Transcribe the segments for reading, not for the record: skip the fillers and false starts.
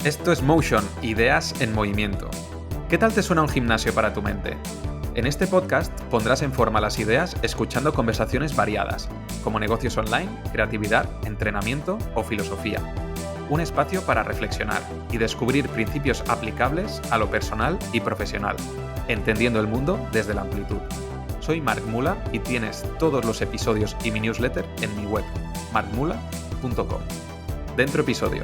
Esto es Motion, ideas en movimiento. ¿Qué tal te suena un gimnasio para tu mente? En este podcast pondrás en forma las ideas escuchando conversaciones variadas, como negocios online, creatividad, entrenamiento o filosofía. Un espacio para reflexionar y descubrir principios aplicables a lo personal y profesional, entendiendo el mundo desde la amplitud. Soy Marc Mula y tienes todos los episodios y mi newsletter en mi web, marcmula.com. Dentro episodio.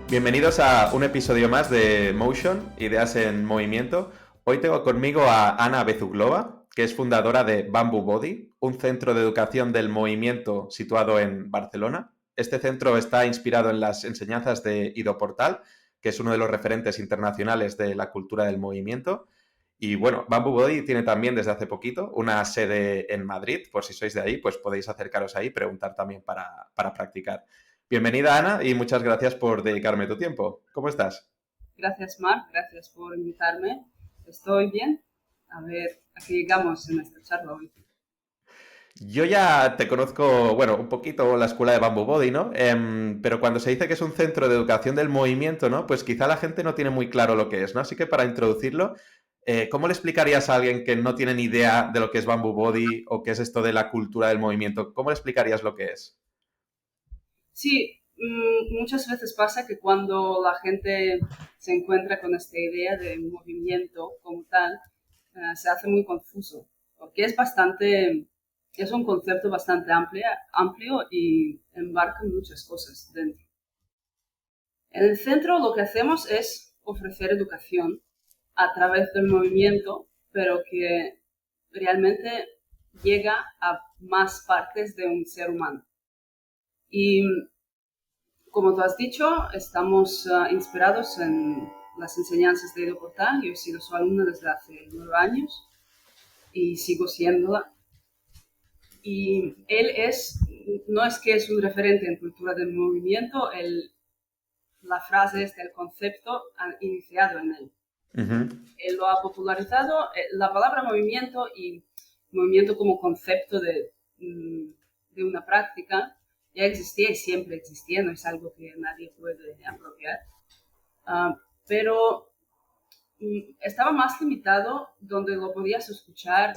Bienvenidos a un episodio más de Motion, ideas en movimiento. Hoy tengo conmigo a Ana Bezuglova, que es fundadora de Bamboo Body, un centro de educación del movimiento situado en Barcelona. Este centro está inspirado en las enseñanzas de Ido Portal, que es uno de los referentes internacionales de la cultura del movimiento. Y bueno, Bamboo Body tiene también desde hace poquito una sede en Madrid. Por si sois de ahí, pues podéis acercaros ahí y preguntar también para practicar. Bienvenida, Ana, y muchas gracias por dedicarme tu tiempo. ¿Cómo estás? Gracias, Marc. Gracias por invitarme. Estoy bien. A ver, a qué llegamos en esta charla hoy. Yo ya te conozco, bueno, un poquito la escuela de Bamboo Body, ¿no? Pero cuando se dice que es un centro de educación del movimiento, ¿no? Pues quizá la gente no tiene muy claro lo que es, ¿no? Así que para introducirlo, ¿cómo le explicarías a alguien que no tiene ni idea de lo que es Bamboo Body o qué es esto de la cultura del movimiento? ¿Cómo le explicarías lo que es? Sí, muchas veces pasa que cuando la gente se encuentra con esta idea de movimiento como tal, se hace muy confuso, porque es un concepto bastante amplio y embarca muchas cosas dentro. En el centro lo que hacemos es ofrecer educación a través del movimiento, pero que realmente llega a más partes de un ser humano. Y como tú has dicho, estamos inspirados en las enseñanzas de Ido Portal. Yo he sido su alumna desde hace 9 años y sigo siéndola. Y no es que es un referente en cultura del movimiento, la frase el concepto ha iniciado en él. Ujú. Él lo ha popularizado, la palabra movimiento y movimiento como concepto de una práctica ya existía y siempre existía, no es algo que nadie puede apropiar. Pero estaba más limitado donde lo podías escuchar,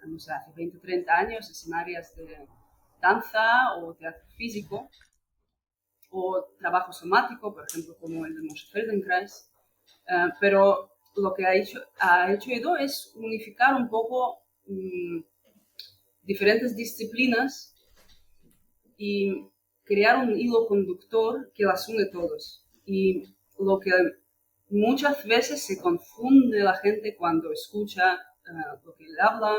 no sé, hace 20 o 30 años, en áreas de danza o teatro físico o trabajo somático, por ejemplo, como el de Moshe Feldenkrais. Pero lo que ha hecho Ido es unificar un poco diferentes disciplinas y crear un hilo conductor que las une todos. Y lo que muchas veces se confunde la gente cuando escucha lo que él habla,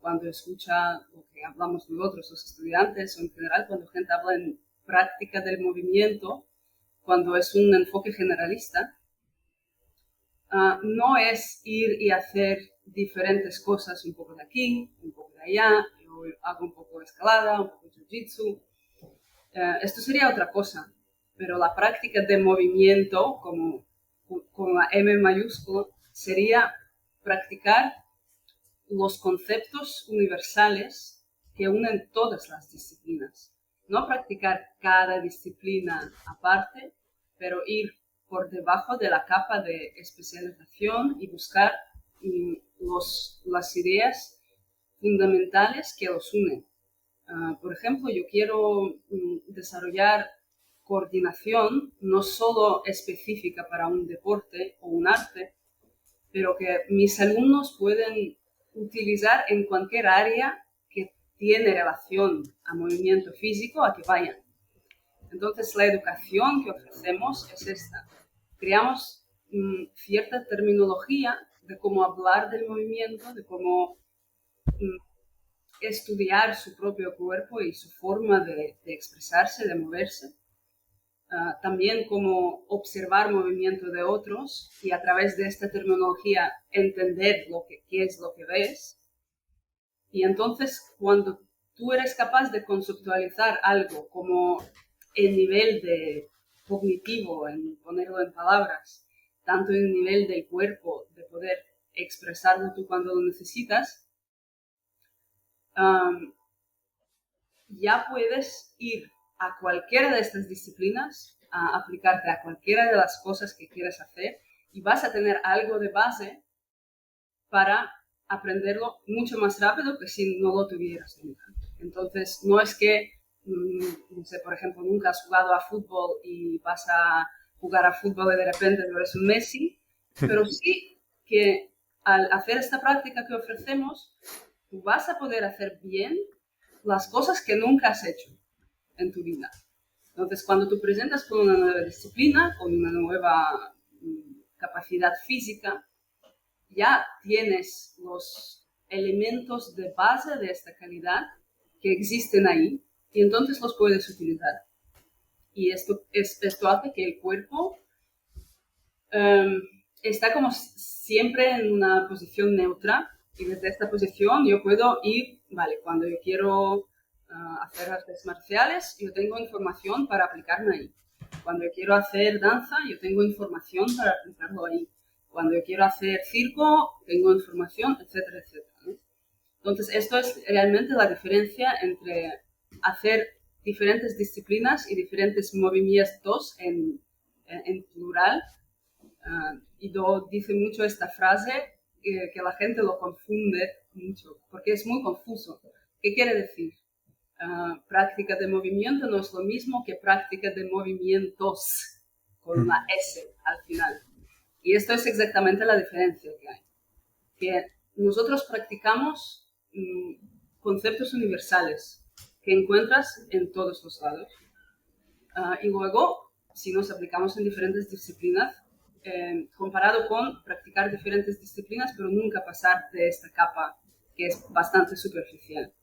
cuando escucha lo que hablamos nosotros, los estudiantes, o en general cuando gente habla en práctica del movimiento, cuando es un enfoque generalista, no es ir y hacer diferentes cosas, un poco de aquí, un poco de allá, yo hago un poco de escalada, un poco de jiu-jitsu. Esto sería otra cosa, pero la práctica de movimiento, como con la M mayúscula, sería practicar los conceptos universales que unen todas las disciplinas. No practicar cada disciplina aparte, pero ir por debajo de la capa de especialización y buscar las ideas fundamentales que los unen. Por ejemplo, yo quiero desarrollar coordinación no solo específica para un deporte o un arte, pero que mis alumnos pueden utilizar en cualquier área que tiene relación a movimiento físico a que vayan. Entonces, la educación que ofrecemos es esta. Creamos cierta terminología de cómo hablar del movimiento, de cómo estudiar su propio cuerpo y su forma de expresarse, de moverse. También cómo observar movimiento de otros y a través de esta terminología entender qué es lo que ves. Y entonces, cuando tú eres capaz de conceptualizar algo como el nivel de cognitivo, en ponerlo en palabras, tanto en el nivel del cuerpo, de poder expresarlo tú cuando lo necesitas, ya puedes ir a cualquiera de estas disciplinas a aplicarte a cualquiera de las cosas que quieres hacer y vas a tener algo de base para aprenderlo mucho más rápido que si no lo tuvieras nunca. Entonces, no es que, no sé, por ejemplo, nunca has jugado a fútbol y vas a jugar a fútbol y de repente eres un Messi, pero sí que al hacer esta práctica que ofrecemos, tú vas a poder hacer bien las cosas que nunca has hecho en tu vida. Entonces, cuando tú presentas con una nueva disciplina, con una nueva capacidad física, ya tienes los elementos de base de esta calidad que existen ahí y entonces los puedes utilizar. Y esto hace que el cuerpo está como siempre en una posición neutra y desde esta posición yo puedo ir, vale, cuando yo quiero hacer artes marciales, yo tengo información para aplicarme ahí. Cuando yo quiero hacer danza, yo tengo información para aplicarlo ahí. Cuando yo quiero hacer circo, tengo información, etcétera, etcétera, ¿no? Entonces, esto es realmente la diferencia entre hacer diferentes disciplinas y diferentes movimientos en plural. Y dice mucho esta frase que la gente lo confunde mucho, porque es muy confuso. ¿Qué quiere decir? Práctica de movimiento no es lo mismo que práctica de movimientos, con una S al final. Y esto es exactamente la diferencia que hay. Que nosotros practicamos conceptos universales que encuentras en todos los lados. Y luego, si nos aplicamos en diferentes disciplinas, comparado con practicar diferentes disciplinas, pero nunca pasar de esta capa que es bastante superficial.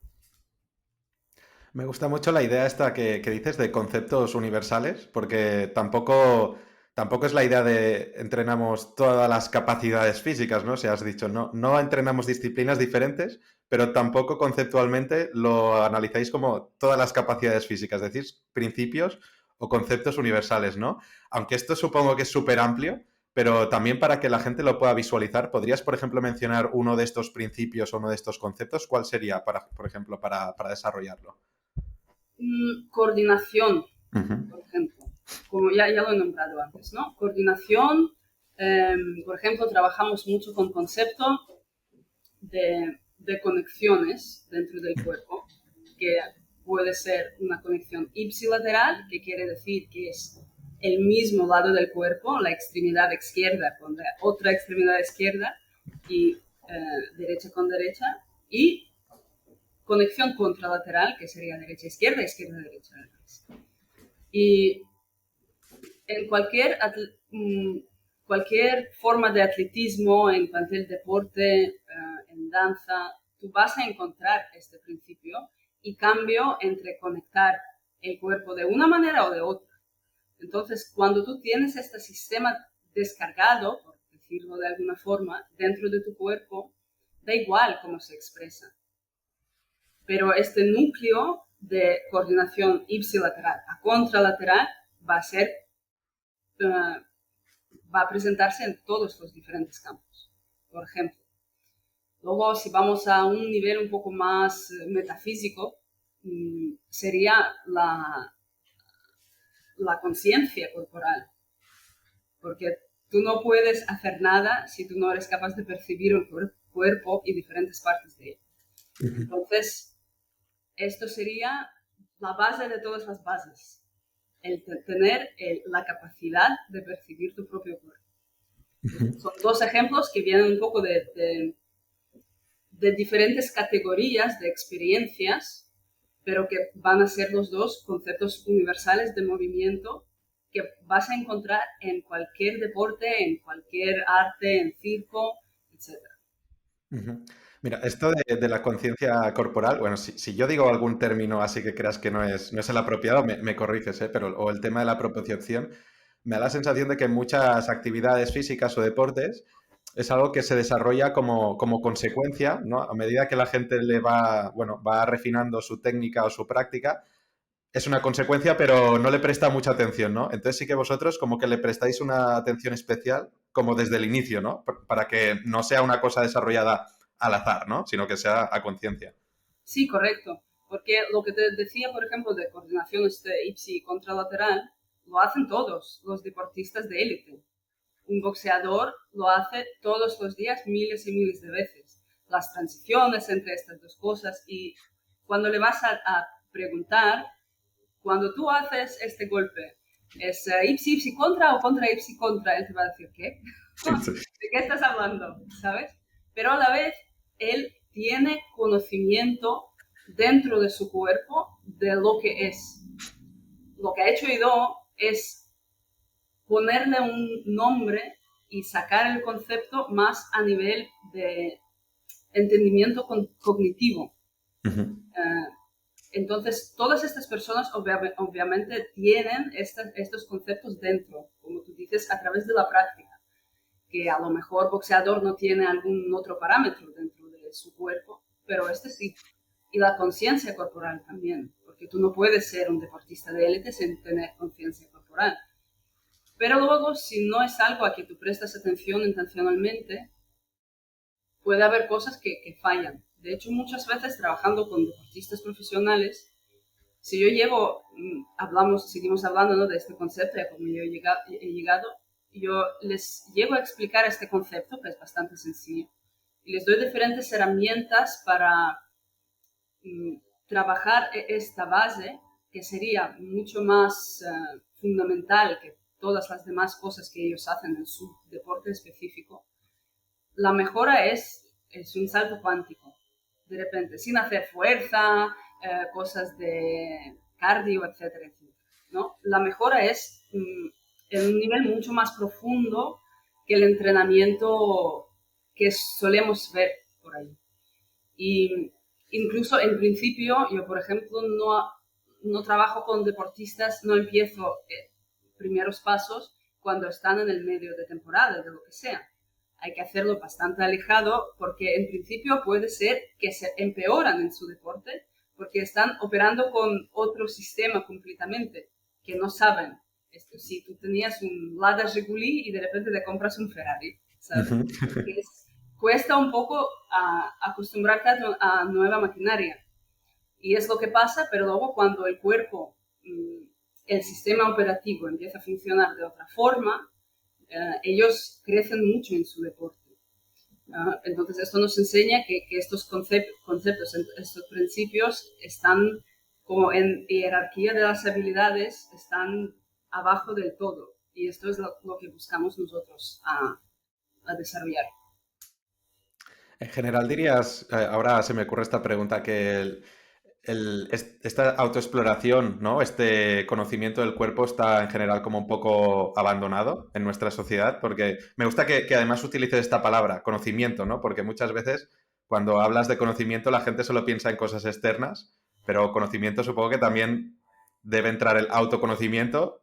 Me gusta mucho la idea esta que dices de conceptos universales, porque tampoco es la idea de entrenamos todas las capacidades físicas, ¿no? Si has dicho, no entrenamos disciplinas diferentes, pero tampoco conceptualmente lo analizáis como todas las capacidades físicas, es decir, principios o conceptos universales, ¿no? Aunque esto supongo que es súper amplio, pero también para que la gente lo pueda visualizar, ¿podrías, por ejemplo, mencionar uno de estos principios o uno de estos conceptos? ¿Cuál sería, por ejemplo, para desarrollarlo? Coordinación, Ujú. por ejemplo, como ya lo he nombrado antes, ¿no? Coordinación, por ejemplo, trabajamos mucho con concepto de conexiones dentro del cuerpo, que puede ser una conexión ipsilateral, que quiere decir que es el mismo lado del cuerpo, la extremidad izquierda con la otra extremidad izquierda y derecha con derecha, y conexión contralateral, que sería derecha-izquierda, izquierda-derecha. Y en cualquier forma de atletismo, en cualquier deporte, en danza, tú vas a encontrar este principio y cambio entre conectar el cuerpo de una manera o de otra. Entonces, cuando tú tienes este sistema descargado, por decirlo de alguna forma, dentro de tu cuerpo, da igual cómo se expresa. Pero este núcleo de coordinación ipsilateral a contralateral va a ser va a presentarse en todos los diferentes campos. Por ejemplo, luego si vamos a un nivel un poco más metafísico, sería la conciencia corporal. Porque tú no puedes hacer nada si tú no eres capaz de percibir el cuerpo y diferentes partes de él. Entonces, esto sería la base de todas las bases. El tener la capacidad de percibir tu propio cuerpo. Son dos ejemplos que vienen un poco de diferentes categorías de experiencias, pero que van a ser los dos conceptos universales de movimiento que vas a encontrar en cualquier deporte, en cualquier arte, en circo, etc. Ujú. Mira, esto de la conciencia corporal, bueno, si yo digo algún término así que creas que no es el apropiado, me corriges, ¿eh? Pero, o el tema de la propiocepción, me da la sensación de que en muchas actividades físicas o deportes es algo que se desarrolla como consecuencia, ¿no? A medida que la gente va refinando su técnica o su práctica, es una consecuencia, pero no le presta mucha atención, ¿no? Entonces sí que vosotros como que le prestáis una atención especial como desde el inicio, ¿no? Para que no sea una cosa desarrollada al azar, ¿no? Sino que sea a conciencia. Sí, correcto. Porque lo que te decía, por ejemplo, de coordinación ipsi contralateral, lo hacen todos los deportistas de élite. Un boxeador lo hace todos los días miles y miles de veces. Las transiciones entre estas dos cosas, y cuando le vas a preguntar, cuando tú haces este golpe, ¿es ipsi ipsi contra o contra ipsi contra? Él te va a decir, ¿qué? ¿De qué estás hablando? ¿Sabes? Pero a la vez, él tiene conocimiento dentro de su cuerpo de lo que es. Lo que ha hecho Ido es ponerle un nombre y sacar el concepto más a nivel de entendimiento cognitivo. Entonces, todas estas personas obviamente tienen estos conceptos dentro, como tú dices, a través de la práctica, que a lo mejor boxeador no tiene algún otro parámetro dentro de su cuerpo, pero este sí. Y la conciencia corporal también, porque tú no puedes ser un deportista de élite sin tener conciencia corporal. Pero luego, si no es algo a que tú prestas atención intencionalmente, puede haber cosas que fallan. De hecho, muchas veces trabajando con deportistas profesionales, si yo seguimos hablando, ¿no?, de este concepto, ya como yo he llegado, yo les llego a explicar este concepto, que es bastante sencillo, y les doy diferentes herramientas para trabajar esta base, que sería mucho más fundamental que todas las demás cosas que ellos hacen en su deporte específico. La mejora es un salto cuántico, de repente, sin hacer fuerza, cosas de cardio, etcétera, etcétera, ¿no? La mejora es en un nivel mucho más profundo que el entrenamiento que solemos ver por ahí. Y incluso en principio, yo por ejemplo no trabajo con deportistas, no empiezo primeros pasos cuando están en el medio de temporada, de lo que sea. Hay que hacerlo bastante alejado porque en principio puede ser que se empeoran en su deporte porque están operando con otro sistema completamente, que no saben. Si tú tenías un Lada Jiguli y de repente te compras un Ferrari, ¿sabes? Cuesta un poco acostumbrarte a nueva maquinaria. Y es lo que pasa, pero luego cuando el cuerpo, el sistema operativo empieza a funcionar de otra forma, ellos crecen mucho en su deporte. Entonces esto nos enseña que estos conceptos, estos principios están como en jerarquía de las habilidades, están abajo del todo. Y esto es lo que buscamos nosotros a desarrollar. En general dirías, ahora se me ocurre esta pregunta, que esta autoexploración, ¿no? Este conocimiento del cuerpo está en general como un poco abandonado en nuestra sociedad, porque me gusta que además utilices esta palabra, conocimiento, ¿no? Porque muchas veces cuando hablas de conocimiento la gente solo piensa en cosas externas, pero conocimiento supongo que también debe entrar el autoconocimiento,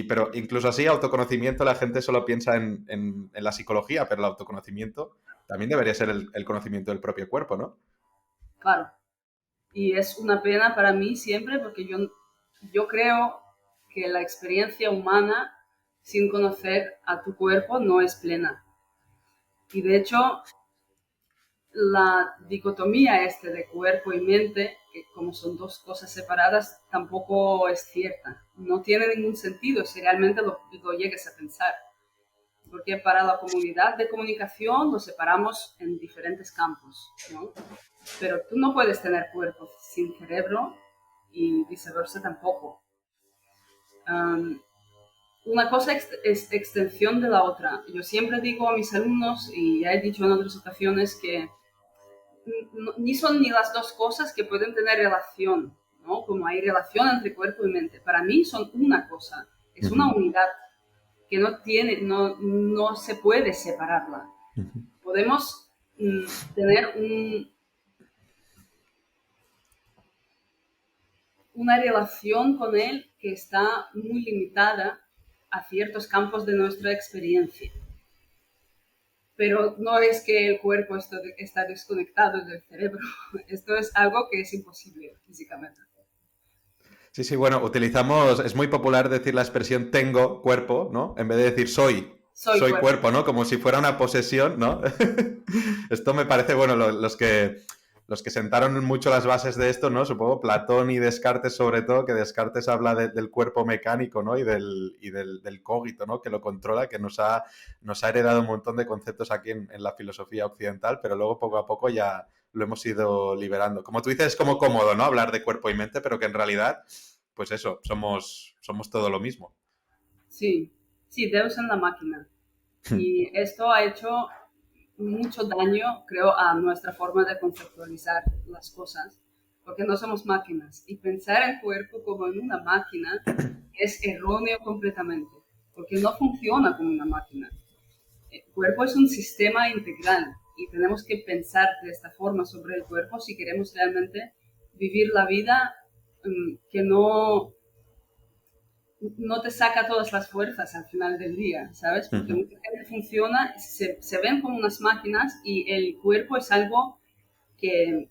pero incluso así autoconocimiento la gente solo piensa en la psicología, pero el autoconocimiento también debería ser el conocimiento del propio cuerpo, ¿no? Claro. Y es una pena para mí siempre porque yo creo que la experiencia humana sin conocer a tu cuerpo no es plena. Y de hecho, la dicotomía de cuerpo y mente, que como son dos cosas separadas, tampoco es cierta. No tiene ningún sentido si realmente lo llegues a pensar. Porque para la comunidad de comunicación nos separamos en diferentes campos, ¿no? Pero tú no puedes tener cuerpo sin cerebro y viceversa tampoco. Una cosa es extensión de la otra. Yo siempre digo a mis alumnos, y ya he dicho en otras ocasiones, que ni son ni las dos cosas que pueden tener relación, ¿no? Como hay relación entre cuerpo y mente. Para mí son una cosa, es una unidad que no se puede separarla. Podemos tener una relación con él que está muy limitada a ciertos campos de nuestra experiencia. Pero no es que el cuerpo está desconectado del cerebro. Esto es algo que es imposible físicamente. Sí, bueno, es muy popular decir la expresión tengo cuerpo, ¿no? En vez de decir soy cuerpo, ¿no? Como si fuera una posesión, ¿no? Esto me parece, bueno, los que los que sentaron mucho las bases de esto, ¿no? Supongo Platón y Descartes sobre todo, que Descartes habla del cuerpo mecánico, ¿no? Del cogito, ¿no? Que lo controla, que nos ha heredado un montón de conceptos aquí en la filosofía occidental, pero luego poco a poco ya lo hemos ido liberando. Como tú dices, es como cómodo, ¿no? Hablar de cuerpo y mente, pero que en realidad, pues eso, somos todo lo mismo. Sí, sí, Deus en la máquina. Y esto ha hecho mucho daño, creo, a nuestra forma de conceptualizar las cosas, porque no somos máquinas. Y pensar el cuerpo como en una máquina es erróneo completamente, porque no funciona como una máquina. El cuerpo es un sistema integral y tenemos que pensar de esta forma sobre el cuerpo si queremos realmente vivir la vida que no te saca todas las fuerzas al final del día, ¿sabes? Porque mucha gente funciona, se ven como unas máquinas y el cuerpo es algo que,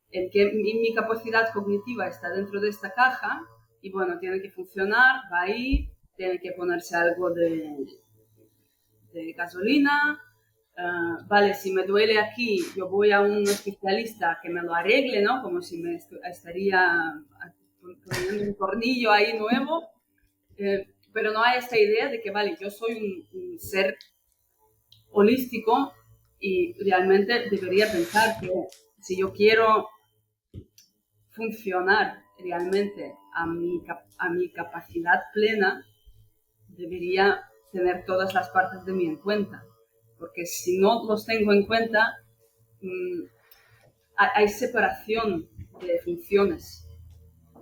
en que mi capacidad cognitiva está dentro de esta caja y bueno, tiene que funcionar, va ahí, tiene que ponerse algo de gasolina. Vale, si me duele aquí, yo voy a un especialista que me lo arregle, ¿no? Como si me estaría poniendo un tornillo ahí nuevo. Pero no hay esta idea de que, vale, yo soy un ser holístico y realmente debería pensar que si yo quiero funcionar realmente a mi capacidad plena, debería tener todas las partes de mí en cuenta. Porque si no los tengo en cuenta, mmm, hay separación de funciones.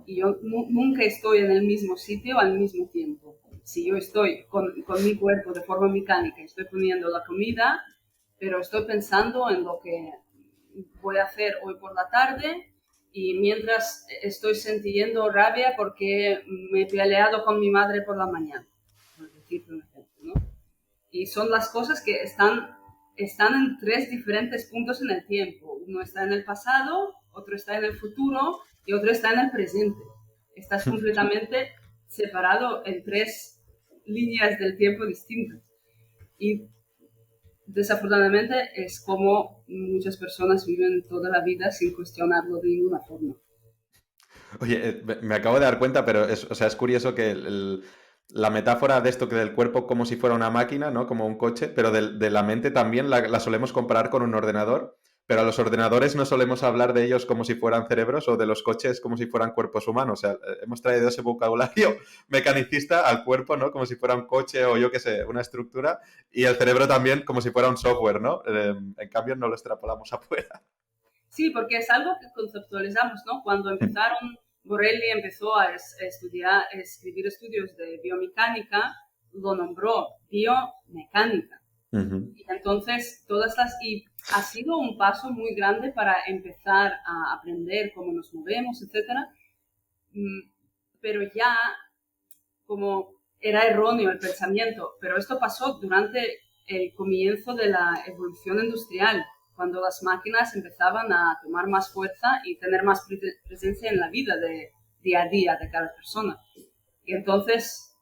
Y yo nunca estoy en el mismo sitio al mismo tiempo. Si yo estoy con mi cuerpo de forma mecánica, estoy poniendo la comida, pero estoy pensando en lo que voy a hacer hoy por la tarde y mientras estoy sintiendo rabia porque me he peleado con mi madre por la mañana, por decirte un ejemplo, ¿no? Y son las cosas que están en tres diferentes puntos en el tiempo. Uno está en el pasado, otro está en el futuro y otro está en el presente. Estás completamente separado en tres líneas del tiempo distintas. Y desafortunadamente es como muchas personas viven toda la vida sin cuestionarlo de ninguna forma. Oye, me acabo de dar cuenta, pero o sea, es curioso que la metáfora de esto que del cuerpo como si fuera una máquina, ¿no? Como un coche, pero de la mente también la solemos comparar con un ordenador, pero a los ordenadores no solemos hablar de ellos como si fueran cerebros o de los coches como si fueran cuerpos humanos. O sea, hemos traído ese vocabulario mecanicista al cuerpo, ¿no? Como si fuera un coche o yo qué sé, una estructura, y el cerebro también como si fuera un software, ¿no? En cambio, no lo extrapolamos afuera. Sí, porque es algo que conceptualizamos, ¿no? Cuando empezaron, Borelli empezó a estudiar, a escribir estudios de biomecánica, lo nombró biomecánica. Y entonces, y ha sido un paso muy grande para empezar a aprender cómo nos movemos, etcétera. Pero ya, como era erróneo el pensamiento, pero esto pasó durante el comienzo de la evolución industrial, cuando las máquinas empezaban a tomar más fuerza y tener más presencia en la vida de día a día de cada persona. Y entonces,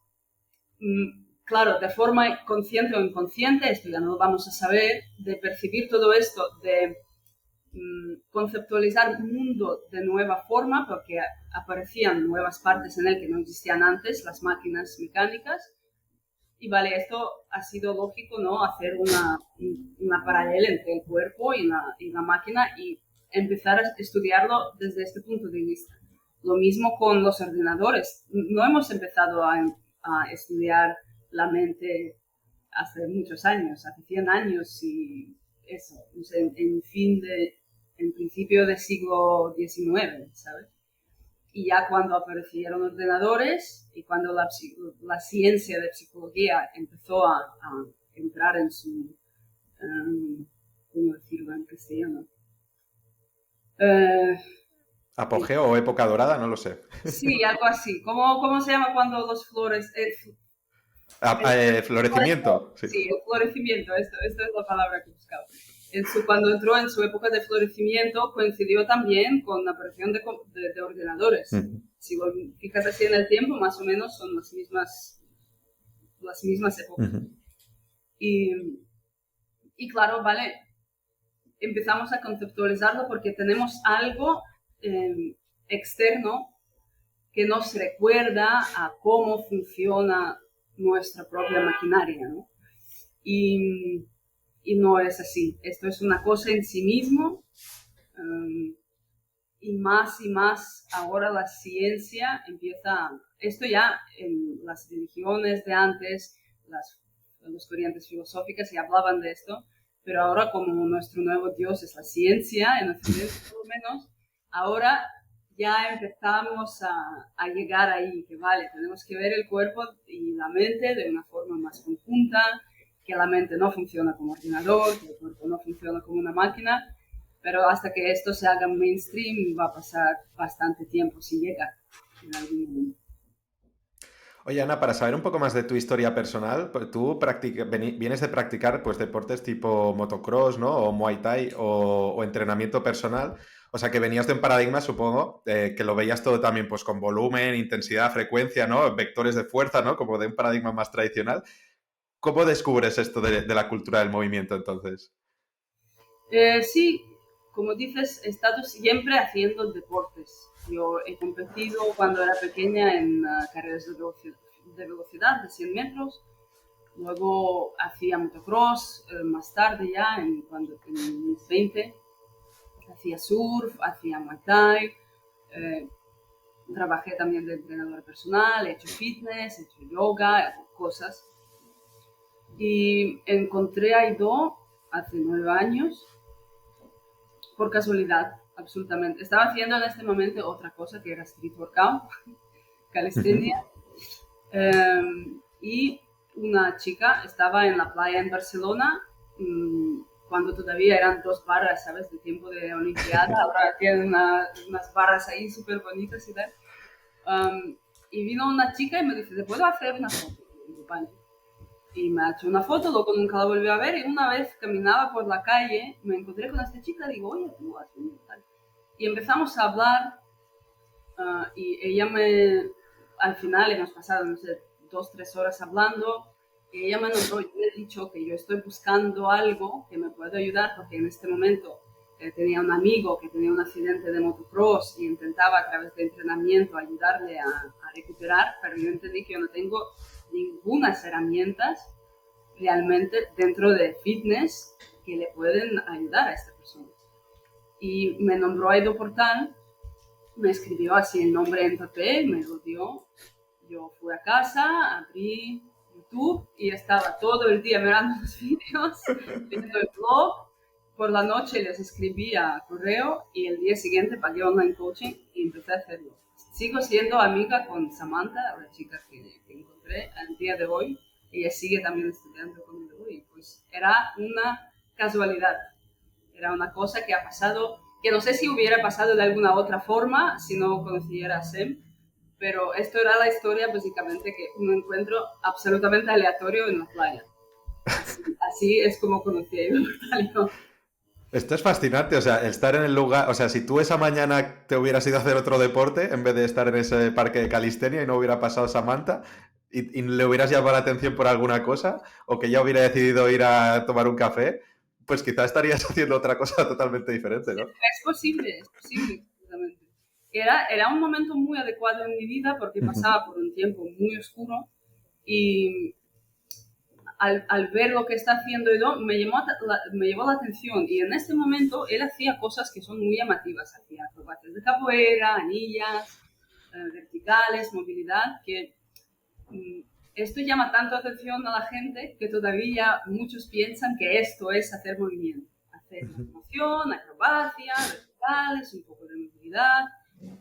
claro, de forma consciente o inconsciente, esto ya no lo vamos a saber, de percibir todo esto, de conceptualizar mundo de nueva forma, porque aparecían nuevas partes en él que no existían antes, las máquinas mecánicas. Y vale, esto ha sido lógico, ¿no? Hacer una paralela entre el cuerpo y la máquina y empezar a estudiarlo desde este punto de vista. Lo mismo con los ordenadores. No hemos empezado a estudiar la mente hace muchos años, hace 100 años y eso, en principio del siglo XIX, ¿sabes? Y ya cuando aparecieron ordenadores y cuando la ciencia de psicología empezó a entrar en su, ¿cómo decirlo en castellano? Eh, ¿Apogeo o época dorada? No lo sé. sí, algo así. ¿Cómo se llama cuando los flores... Florecimiento, sí. Sí, el florecimiento, esto es la palabra que buscaba. Cuando entró en su época de florecimiento, coincidió también con la aparición de ordenadores. Si lo fijas así en el tiempo, más o menos son las mismas épocas. Y claro, vale, empezamos a conceptualizarlo porque tenemos algo externo que nos recuerda a cómo funciona nuestra propia maquinaria, ¿no? Y, y no es así. Esto es una cosa en sí mismo. Y más ahora la ciencia empieza, esto ya en las religiones de antes, las corrientes filosóficas ya hablaban de esto, pero ahora como nuestro nuevo Dios es la ciencia, en Occidente por lo menos, ahora ya empezamos a llegar ahí, que vale, tenemos que ver el cuerpo y la mente de una forma más conjunta, que la mente no funciona como ordenador, que el cuerpo no funciona como una máquina, pero hasta que esto se haga mainstream va a pasar bastante tiempo si llega en algún momento. Oye, Ana, para saber un poco más de tu historia personal, pues tú vienes de practicar pues, deportes tipo motocross, ¿no? O Muay Thai o entrenamiento personal. O sea, que venías de un paradigma, supongo, que lo veías todo también pues, con volumen, intensidad, frecuencia, ¿no? Vectores de fuerza, ¿no? Como de un paradigma más tradicional. ¿Cómo descubres esto de la cultura del movimiento entonces? Sí, como dices, he estado siempre haciendo deportes. Yo he competido cuando era pequeña en carreras de 100 metros. Luego hacía motocross, más tarde ya, en mis 20. Hacía surf, hacía muay thai. eh, Trabajé también de entrenadora personal, he hecho fitness, he hecho yoga, cosas. Y encontré a Aido hace 9 años por casualidad, absolutamente. Estaba haciendo en este momento otra cosa que era street workout, calistenia, y una chica estaba en la playa en Barcelona cuando todavía eran 2 barras, ¿sabes? De tiempo de Olimpiada, ahora tienen unas barras ahí súper bonitas y tal. Y vino una chica y me dice, ¿te puedo hacer una foto? Y digo, vale. Y me ha hecho una foto, luego nunca la volví a ver, y una vez caminaba por la calle, me encontré con esta chica, digo, oye, tú, has venido tal. Y empezamos a hablar, y ella al final hemos pasado, no sé, 2, 3 horas hablando, y ella me nombró, yo le he dicho que yo estoy buscando algo que me pueda ayudar, porque en este momento tenía un amigo que tenía un accidente de motocross y intentaba a través de entrenamiento ayudarle a recuperar, pero yo entendí que yo no tengo ninguna herramientas realmente dentro de fitness que le pueden ayudar a esta persona. Y me nombró Aido Portal, me escribió así el nombre en papel, me lo dio. Yo fui a casa, abrí YouTube y estaba todo el día mirando los vídeos, viendo el blog. Por la noche les escribía correo y el día siguiente pagué online coaching y empecé a hacerlo. Sigo siendo amiga con Samantha, la chica que encontré al día de hoy. Ella sigue también estudiando conmigo y pues era una casualidad. Era una cosa que ha pasado, que no sé si hubiera pasado de alguna otra forma si no conociera a Sem, pero esto era la historia básicamente que un encuentro absolutamente aleatorio en la playa. Así es como conocí a Ivo Mortalio. Esto es fascinante, o sea, estar en el lugar, o sea, si tú esa mañana te hubieras ido a hacer otro deporte en vez de estar en ese parque de calistenia y no hubiera pasado Samantha y le hubieras llamado la atención por alguna cosa o que ya hubiera decidido ir a tomar un café, pues quizás estarías haciendo otra cosa totalmente diferente, ¿no? Es posible, exactamente. Era un momento muy adecuado en mi vida porque pasaba por un tiempo muy oscuro y al ver lo que está haciendo Edo, me llevó la atención. Y en este momento él hacía cosas que son muy llamativas. Hacía acrobacias de capoeira, anillas, verticales, movilidad, que esto llama tanto atención a la gente que todavía muchos piensan que esto es hacer movimiento. Hacer moción, acrobacia, verticales, un poco de movilidad,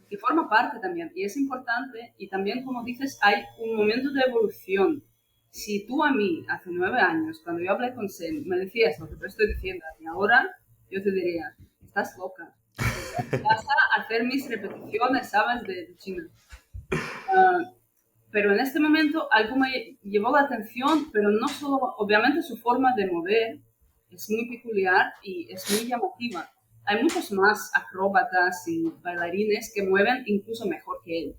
que forma parte también. Y es importante. Y también, como dices, hay un momento de evolución. Si tú a mí, hace 9 años, cuando yo hablé con Sen, me decías lo que te estoy diciendo, y ahora yo te diría, estás loca. Vas a hacer mis repeticiones, ¿sabes? De China. Pero en este momento algo me llevó la atención, pero no solo, obviamente su forma de mover es muy peculiar y es muy llamativa. Hay muchos más acróbatas y bailarines que mueven incluso mejor que él.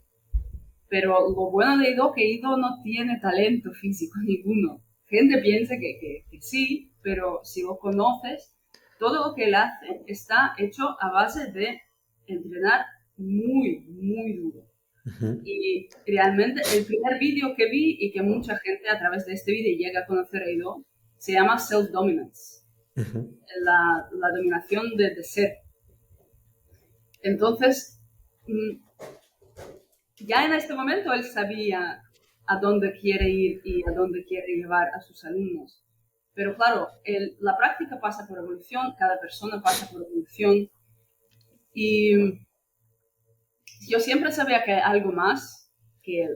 Pero lo bueno de Ido, que Ido no tiene talento físico ninguno. Gente piensa que sí, pero si lo conoces, todo lo que él hace está hecho a base de entrenar muy, muy duro. Ujú, Y realmente el primer vídeo que vi y que mucha gente a través de este vídeo llega a conocer a Ido, se llama Self-Dominance, ujú, la dominación de ser. Entonces, ya en este momento él sabía a dónde quiere ir y a dónde quiere llevar a sus alumnos. Pero claro, la práctica pasa por evolución, cada persona pasa por evolución y yo siempre sabía que hay algo más que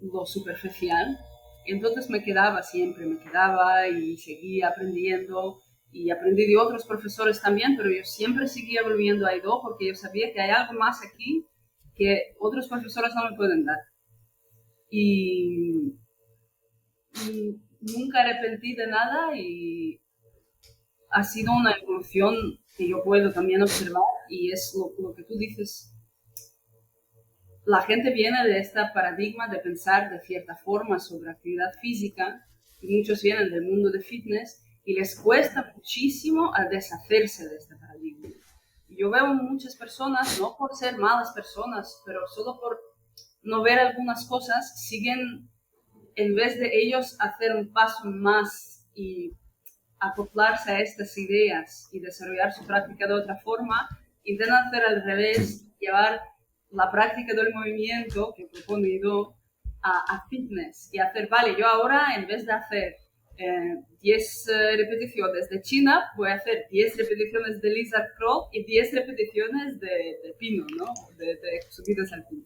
lo superficial. Entonces me quedaba siempre, me quedaba y seguía aprendiendo y aprendí de otros profesores también, pero yo siempre seguía volviendo a Ido porque yo sabía que hay algo más aquí que otros profesores no me pueden dar. Y, y nunca arrepentí de nada y ha sido una evolución que yo puedo también observar y es lo que tú dices. La gente viene de este paradigma de pensar de cierta forma sobre actividad física y muchos vienen del mundo de fitness y les cuesta muchísimo al deshacerse de este paradigma. Yo veo muchas personas, no por ser malas personas, pero solo por no ver algunas cosas, siguen, en vez de ellos hacer un paso más y acoplarse a estas ideas y desarrollar su práctica de otra forma, intentan hacer al revés, llevar la práctica del movimiento que propone Ido a fitness y hacer, vale, yo ahora en vez de hacer 10 repeticiones de chin-up, voy a hacer 10 repeticiones de lizard crawl y 10 repeticiones de pino, ¿no? De subidas al pino.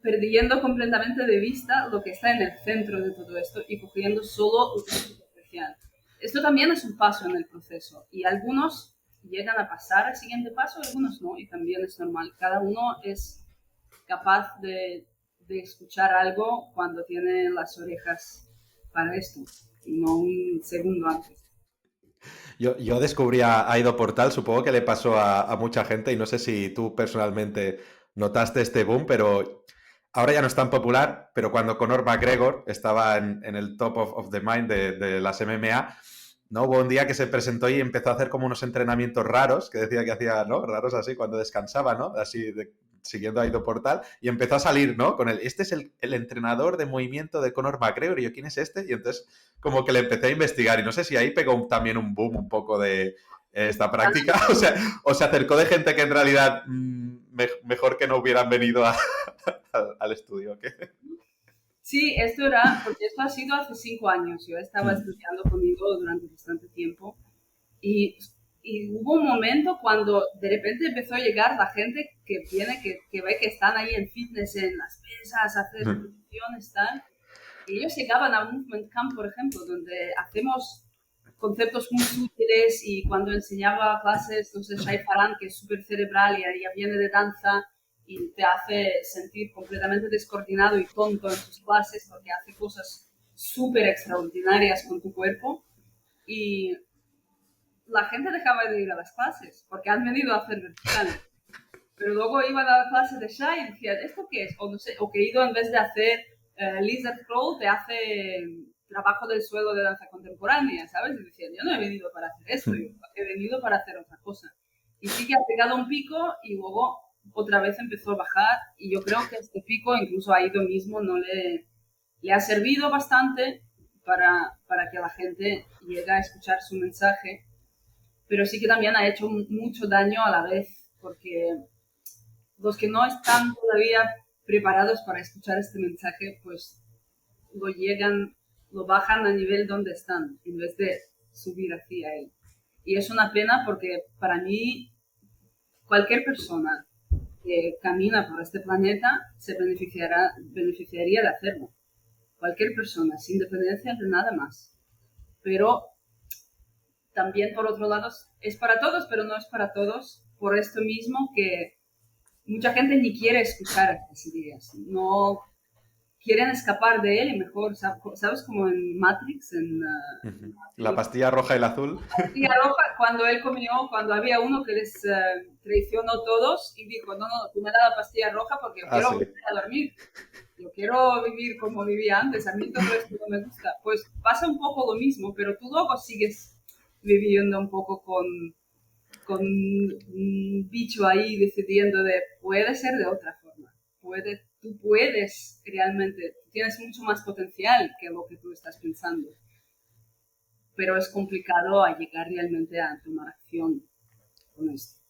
Perdiendo completamente de vista lo que está en el centro de todo esto y cogiendo solo lo que es superficial. Esto también es un paso en el proceso y algunos llegan a pasar al siguiente paso, algunos no, y también es normal. Cada uno es capaz de escuchar algo cuando tiene las orejas para esto, y no un segundo antes. Yo descubrí a Aido Portal, supongo que le pasó a mucha gente y no sé si tú personalmente notaste este boom, pero ahora ya no es tan popular, pero cuando Conor McGregor estaba en el top of the mind de las MMA, ¿no? Hubo un día que se presentó y empezó a hacer como unos entrenamientos raros, que decía que hacía, ¿no? Raros así, cuando descansaba, ¿no? Así, siguiendo a Aido Portal, y empezó a salir, ¿no? Con este es el entrenador de movimiento de Conor McGregor, y yo, ¿quién es este? Y entonces como que le empecé a investigar, y no sé si ahí pegó también un boom un poco de esta práctica, o se acercó de gente que en realidad mejor que no hubieran venido al estudio. ¿Qué? Sí, esto era, porque esto ha sido hace 5 años. Yo estaba estudiando conmigo durante bastante tiempo. Y, y hubo un momento cuando de repente empezó a llegar la gente que viene, que ve que están ahí en fitness, en las pesas, hacer repeticiones, tal. Y ellos llegaban a Movement Camp, por ejemplo, donde hacemos conceptos muy útiles y cuando enseñaba clases, no sé, Shai Farhan, que es súper cerebral y ella viene de danza y te hace sentir completamente descoordinado y tonto en tus clases porque hace cosas súper extraordinarias con tu cuerpo. Y la gente dejaba de ir a las clases porque han venido a hacer verticales. Pero luego iban a la clase de Shai y decían, ¿esto qué es? O no sé, o que Ido en vez de hacer lizard crawl te hace trabajo del suelo de danza contemporánea, ¿sabes? Y decían, yo no he venido para hacer eso, yo he venido para hacer otra cosa. Y sí que ha pegado un pico y luego otra vez empezó a bajar y yo creo que este pico incluso a Ido mismo no le ha servido bastante para que la gente llegue a escuchar su mensaje, pero sí que también ha hecho mucho daño a la vez, porque los que no están todavía preparados para escuchar este mensaje, pues lo bajan a nivel donde están, en vez de subir hacia él. Y es una pena porque para mí cualquier persona que camina por este planeta se beneficiaría de hacerlo. Cualquier persona, sin dependencia de nada más. Pero también, por otro lado, es para todos, pero no es para todos, por esto mismo que mucha gente ni quiere escuchar estas ideas, no quieren escapar de él y mejor, ¿sabes? Como en Matrix, La pastilla roja y el azul. pastilla roja, cuando él comió, cuando había uno que les traicionó todos y dijo, no, no, tú me das la pastilla roja porque yo Ah, quiero sí. volver a dormir, yo quiero vivir como vivía antes, a mí todo esto no me gusta. Pues pasa un poco lo mismo, pero tú luego sigues viviendo un poco con un bicho ahí decidiendo de puede ser de otra forma. Tú puedes realmente, tienes mucho más potencial que lo que tú estás pensando, pero es complicado a llegar realmente a tomar acción con esto.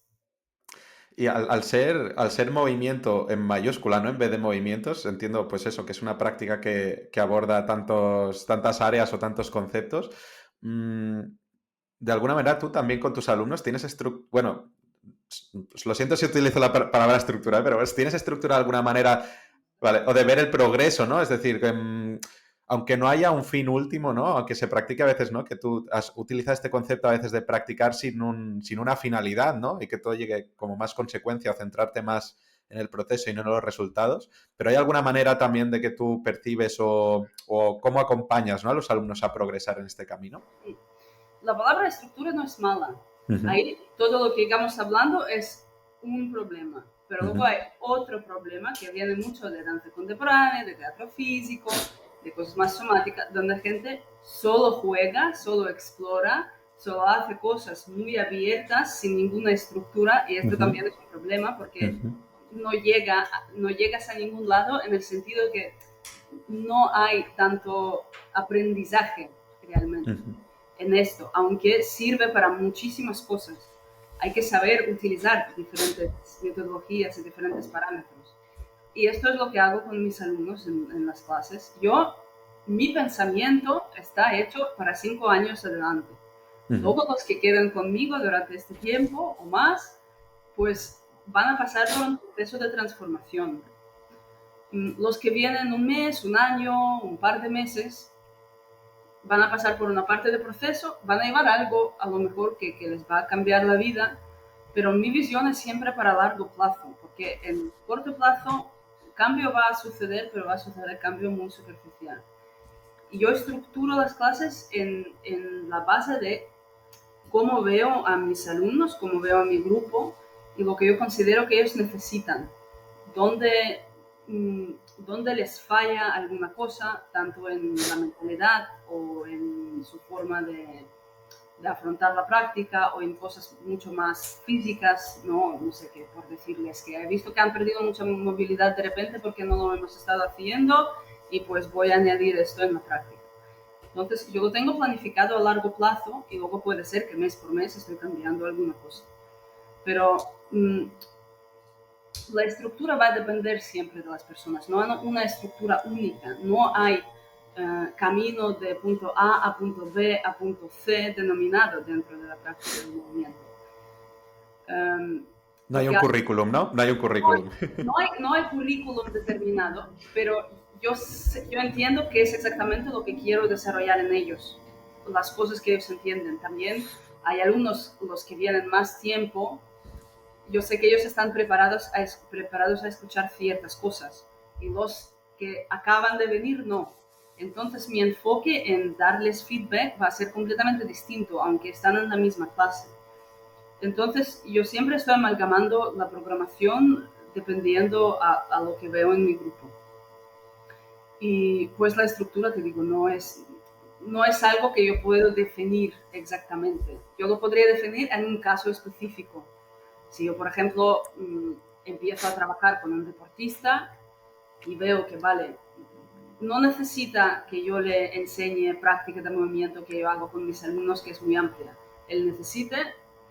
Y al ser movimiento en mayúscula, ¿no? En vez de movimientos, entiendo pues eso, que es una práctica que aborda tantas áreas o tantos conceptos. Mm, de alguna manera tú también con tus alumnos tienes bueno, lo siento si utilizo la palabra estructura, pero ¿tienes estructura de alguna manera, vale, o de ver el progreso, ¿no? Es decir, que, aunque no haya un fin último, ¿no? Aunque se practique a veces, ¿no? Que tú utilizas este concepto a veces de practicar sin una finalidad, ¿no? Y que todo llegue como más consecuencia o centrarte más en el proceso y no en los resultados. Pero ¿hay alguna manera también de que tú percibes o cómo acompañas, ¿no? A los alumnos a progresar en este camino? La palabra estructura no es mala. Ujú, Ahí todo lo que estamos hablando es un problema. Pero luego ujú, hay otro problema que viene mucho de danza contemporánea, de teatro físico, de cosas más somáticas, donde la gente solo juega, solo explora, solo hace cosas muy abiertas, sin ninguna estructura, y esto ujú, también es un problema porque ujú, no llegas a ningún lado en el sentido que no hay tanto aprendizaje realmente ujú. en esto, aunque sirve para muchísimas cosas. Hay que saber utilizar diferentes metodologías y diferentes parámetros. Y esto es lo que hago con mis alumnos en las clases. Mi pensamiento está hecho para 5 años adelante. Ujú. Luego los que queden conmigo durante este tiempo o más, pues van a pasar por un proceso de transformación. Los que vienen un mes, un año, un par de meses, van a pasar por una parte del proceso, van a llevar algo a lo mejor que les va a cambiar la vida, pero mi visión es siempre para largo plazo, porque en corto plazo el cambio va a suceder, pero va a suceder cambio muy superficial. Y yo estructuro las clases en la base de cómo veo a mis alumnos, cómo veo a mi grupo y lo que yo considero que ellos necesitan. Dónde, dónde les falla alguna cosa, tanto en la mentalidad o en su forma de afrontar la práctica o en cosas mucho más físicas, no sé qué, por decirles que he visto que han perdido mucha movilidad de repente porque no lo hemos estado haciendo y pues voy a añadir esto en la práctica. Entonces, yo lo tengo planificado a largo plazo y luego puede ser que mes por mes estoy cambiando alguna cosa. Pero la estructura va a depender siempre de las personas, no hay una estructura única, no hay camino de punto A a punto B a punto C denominado dentro de la práctica del movimiento. No hay un Porque currículum, ¿no? No hay un currículum. no hay currículum determinado, pero yo entiendo qué es exactamente lo que quiero desarrollar en ellos, las cosas que ellos entienden. También hay alumnos los que vienen más tiempo, yo sé que ellos están preparados a escuchar ciertas cosas y los que acaban de venir no. Entonces mi enfoque en darles feedback va a ser completamente distinto, aunque están en la misma clase. Entonces yo siempre estoy amalgamando la programación dependiendo a lo que veo en mi grupo. Y pues la estructura, te digo, no es algo que yo puedo definir exactamente. Yo lo podría definir en un caso específico. Si yo, por ejemplo, empiezo a trabajar con un deportista y veo que, vale, no necesita que yo le enseñe práctica de movimiento que yo hago con mis alumnos, que es muy amplia. Él necesita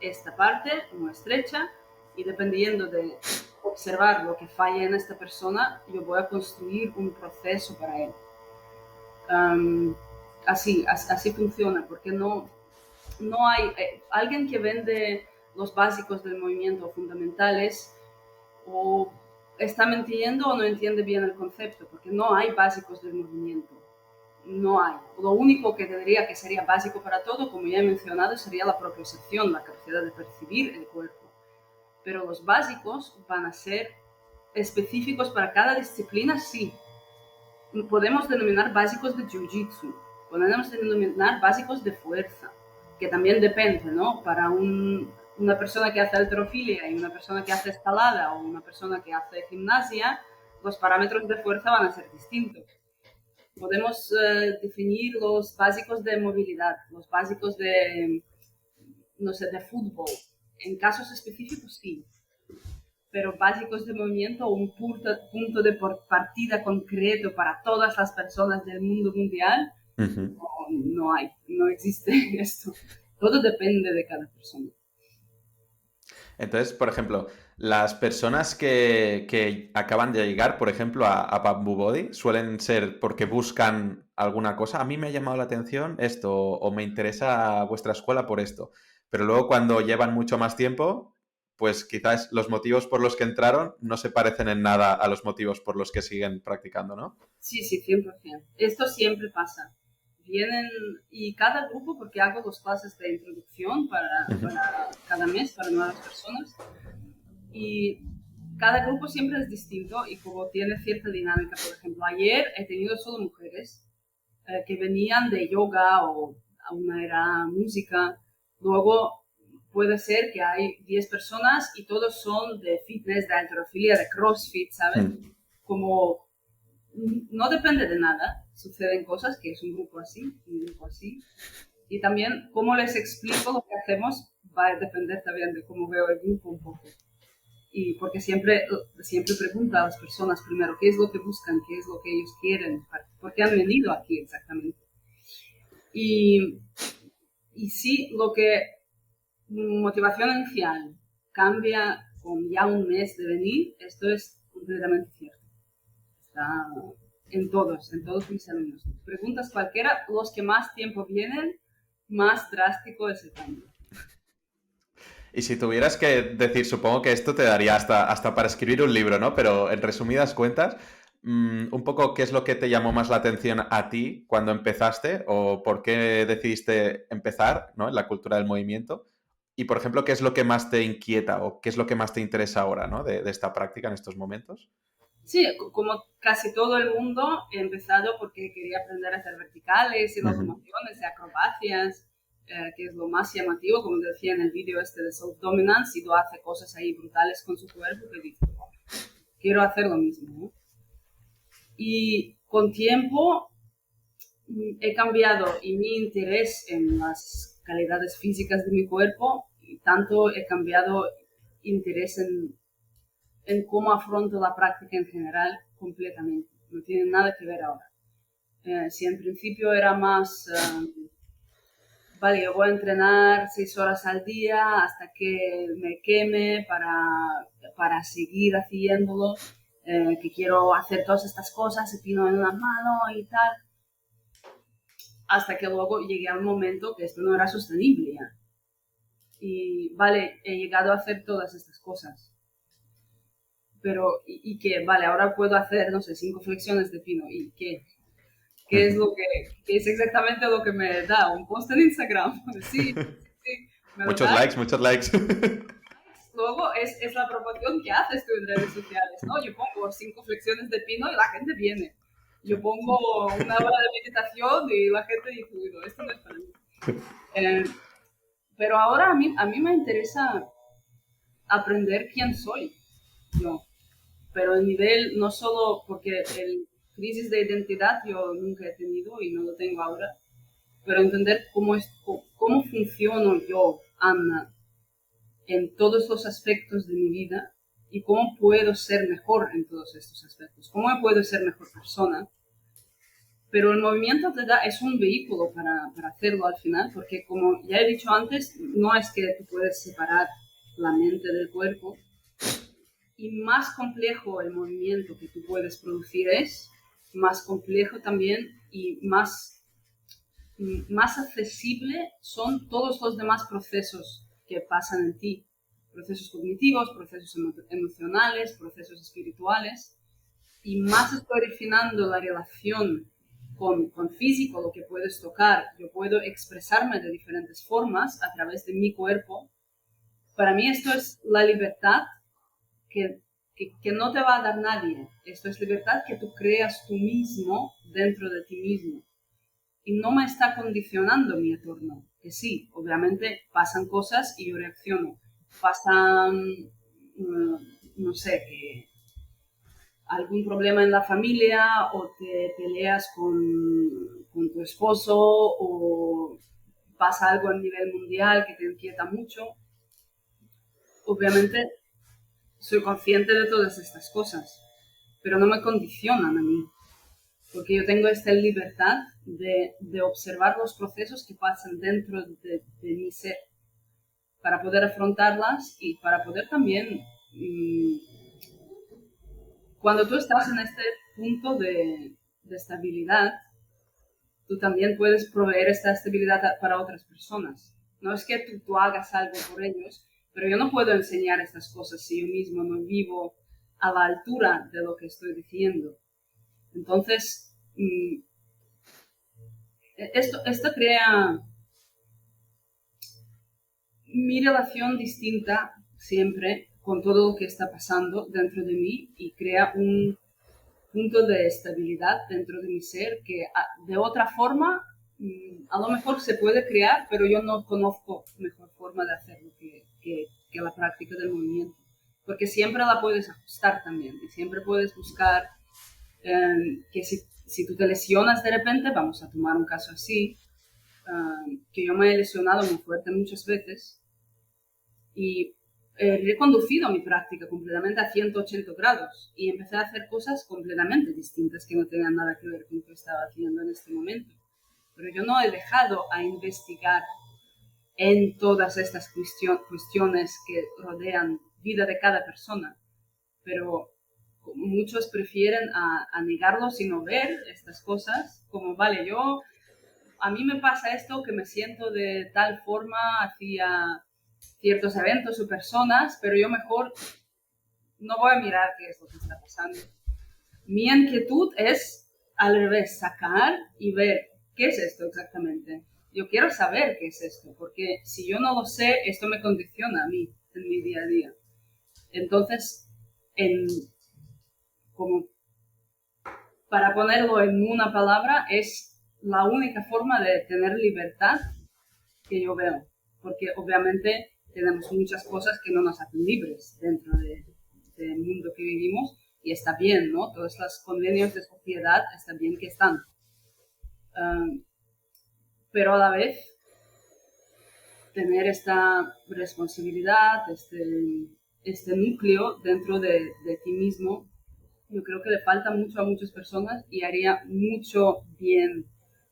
esta parte muy estrecha y dependiendo de observar lo que falla en esta persona, yo voy a construir un proceso para él. Um, así funciona, porque no hay alguien que vende los básicos del movimiento fundamentales o está mintiendo o no entiende bien el concepto, porque no hay básicos del movimiento. No hay. Lo único que tendría que sería básico para todo, como ya he mencionado, sería la propiocepción, la capacidad de percibir el cuerpo. Pero los básicos van a ser específicos para cada disciplina, sí. Podemos denominar básicos de jiu-jitsu, podemos denominar básicos de fuerza, que también depende, ¿no? Para una persona que hace halterofilia y una persona que hace escalada o una persona que hace gimnasia, los parámetros de fuerza van a ser distintos. Podemos definir los básicos de movilidad, los básicos de no sé, de fútbol. En casos específicos sí, pero básicos de movimiento o un punto de partida concreto para todas las personas del mundo mundial, Ujú. no hay, no existe esto. Todo depende de cada persona. Entonces, por ejemplo, las personas que acaban de llegar, por ejemplo, a Bamboo Body, suelen ser porque buscan alguna cosa. A mí me ha llamado la atención esto, o me interesa vuestra escuela por esto. Pero luego cuando llevan mucho más tiempo, pues quizás los motivos por los que entraron no se parecen en nada a los motivos por los que siguen practicando, ¿no? Sí, sí, 100%. Esto siempre pasa. Vienen, y cada grupo, porque hago dos clases de introducción Ujú. para cada mes, para nuevas personas, y cada grupo siempre es distinto y como tiene cierta dinámica. Por ejemplo, ayer he tenido solo mujeres que venían de yoga o una era música. Luego puede ser que hay 10 personas y todos son de fitness, de halterofilia, de crossfit, ¿sabes? Mm. Como no depende de nada, suceden cosas que es un grupo así. Y también cómo les explico lo que hacemos va a depender también de cómo veo el grupo un poco. Y porque siempre pregunto a las personas primero qué es lo que buscan, qué es lo que ellos quieren, por qué han venido aquí exactamente. Y, y sí, lo que motivación inicial cambia con ya un mes de venir, esto es completamente cierto. Está en todos mis alumnos. Preguntas cualquiera, los que más tiempo vienen, más drástico es el cambio. Y si tuvieras que decir, supongo que esto te daría hasta para escribir un libro, ¿no? Pero en resumidas cuentas, un poco qué es lo que te llamó más la atención a ti cuando empezaste o por qué decidiste empezar, ¿no? En la cultura del movimiento. Y, por ejemplo, qué es lo que más te inquieta o qué es lo que más te interesa ahora, ¿no? De esta práctica en estos momentos. Sí, como casi todo el mundo, he empezado porque quería aprender a hacer verticales y Ujú. locomociones y acrobacias, que es lo más llamativo, como decía en el vídeo este de Self Dominance, y lo hace cosas ahí brutales con su cuerpo que dice, "Oh, quiero hacer lo mismo, ¿no?". Y con tiempo he cambiado y mi interés en las calidades físicas de mi cuerpo, y tanto he cambiado interés en cómo afronto la práctica en general completamente. No tiene nada que ver ahora. Si en principio era más, vale, yo voy a entrenar 6 horas al día hasta que me queme para seguir haciéndolo, que quiero hacer todas estas cosas, el pino en una mano y tal, hasta que luego llegué a un momento que esto no era sostenible ya. Y vale, he llegado a hacer todas estas cosas, pero y que, vale, ahora puedo hacer, no sé, 5 flexiones de pino, ¿y qué? ¿Qué es Ujú. lo que es exactamente lo que me da? Un post en Instagram. Sí, sí, me lo Muchos da. likes, muchos likes. Luego es la promoción que haces tú en redes sociales, ¿no? Yo pongo 5 flexiones de pino y la gente viene. Yo pongo una hora de meditación y la gente dice, "Uy, no, esto no es para mí". Eh, pero ahora a mí me interesa aprender quién soy yo, pero el nivel no solo porque el crisis de identidad yo nunca he tenido y no lo tengo ahora, pero entender cómo funciono yo, Anna, en todos los aspectos de mi vida y cómo puedo ser mejor en todos estos aspectos, cómo puedo ser mejor persona. Pero el movimiento te da, es un vehículo para hacerlo al final, porque como ya he dicho antes, no es que tú puedes separar la mente del cuerpo, y más complejo el movimiento que tú puedes producir es, más complejo también y más accesible son todos los demás procesos que pasan en ti. Procesos cognitivos, procesos emocionales, procesos espirituales. Y más estoy refinando la relación con físico, lo que puedes tocar. Yo puedo expresarme de diferentes formas a través de mi cuerpo. Para mí esto es la libertad que, que no te va a dar nadie. Esto es libertad que tú creas tú mismo dentro de ti mismo y no me está condicionando mi entorno. Que sí, obviamente pasan cosas y yo reacciono. Pasan, no sé, que algún problema en la familia o te peleas con tu esposo o pasa algo a nivel mundial que te inquieta mucho, obviamente soy consciente de todas estas cosas, pero no me condicionan a mí, porque yo tengo esta libertad de observar los procesos que pasan dentro de mi ser para poder afrontarlas y para poder también, cuando tú estás en este punto de estabilidad, tú también puedes proveer esta estabilidad para otras personas. No es que tú hagas algo por ellos, pero yo no puedo enseñar estas cosas si yo mismo no vivo a la altura de lo que estoy diciendo. Entonces, esto crea mi relación distinta siempre con todo lo que está pasando dentro de mí y crea un punto de estabilidad dentro de mi ser que de otra forma a lo mejor se puede crear, pero yo no conozco mejor forma de hacerlo que la práctica del movimiento. Porque siempre la puedes ajustar también y siempre puedes buscar que si tú te lesionas de repente, vamos a tomar un caso así, que yo me he lesionado muy fuerte muchas veces y he reconducido mi práctica completamente a 180 grados y empecé a hacer cosas completamente distintas que no tenían nada que ver con lo que estaba haciendo en este momento. Pero yo no he dejado a investigar en todas estas cuestiones que rodean vida de cada persona, pero muchos prefieren a negarlo sino ver estas cosas como, vale, a mí me pasa esto que me siento de tal forma hacia ciertos eventos o personas, pero yo mejor no voy a mirar qué es lo que está pasando. Mi inquietud es al revés, sacar y ver qué es esto exactamente. Yo quiero saber qué es esto, porque si yo no lo sé, esto me condiciona a mí en mi día a día. Entonces, como para ponerlo en una palabra, es la única forma de tener libertad que yo veo, porque obviamente tenemos muchas cosas que no nos hacen libres dentro del mundo que vivimos y está bien, ¿no? Todos los convenios de sociedad está bien que están. Pero a la vez tener esta responsabilidad, este núcleo dentro de ti mismo, yo creo que le falta mucho a muchas personas y haría mucho bien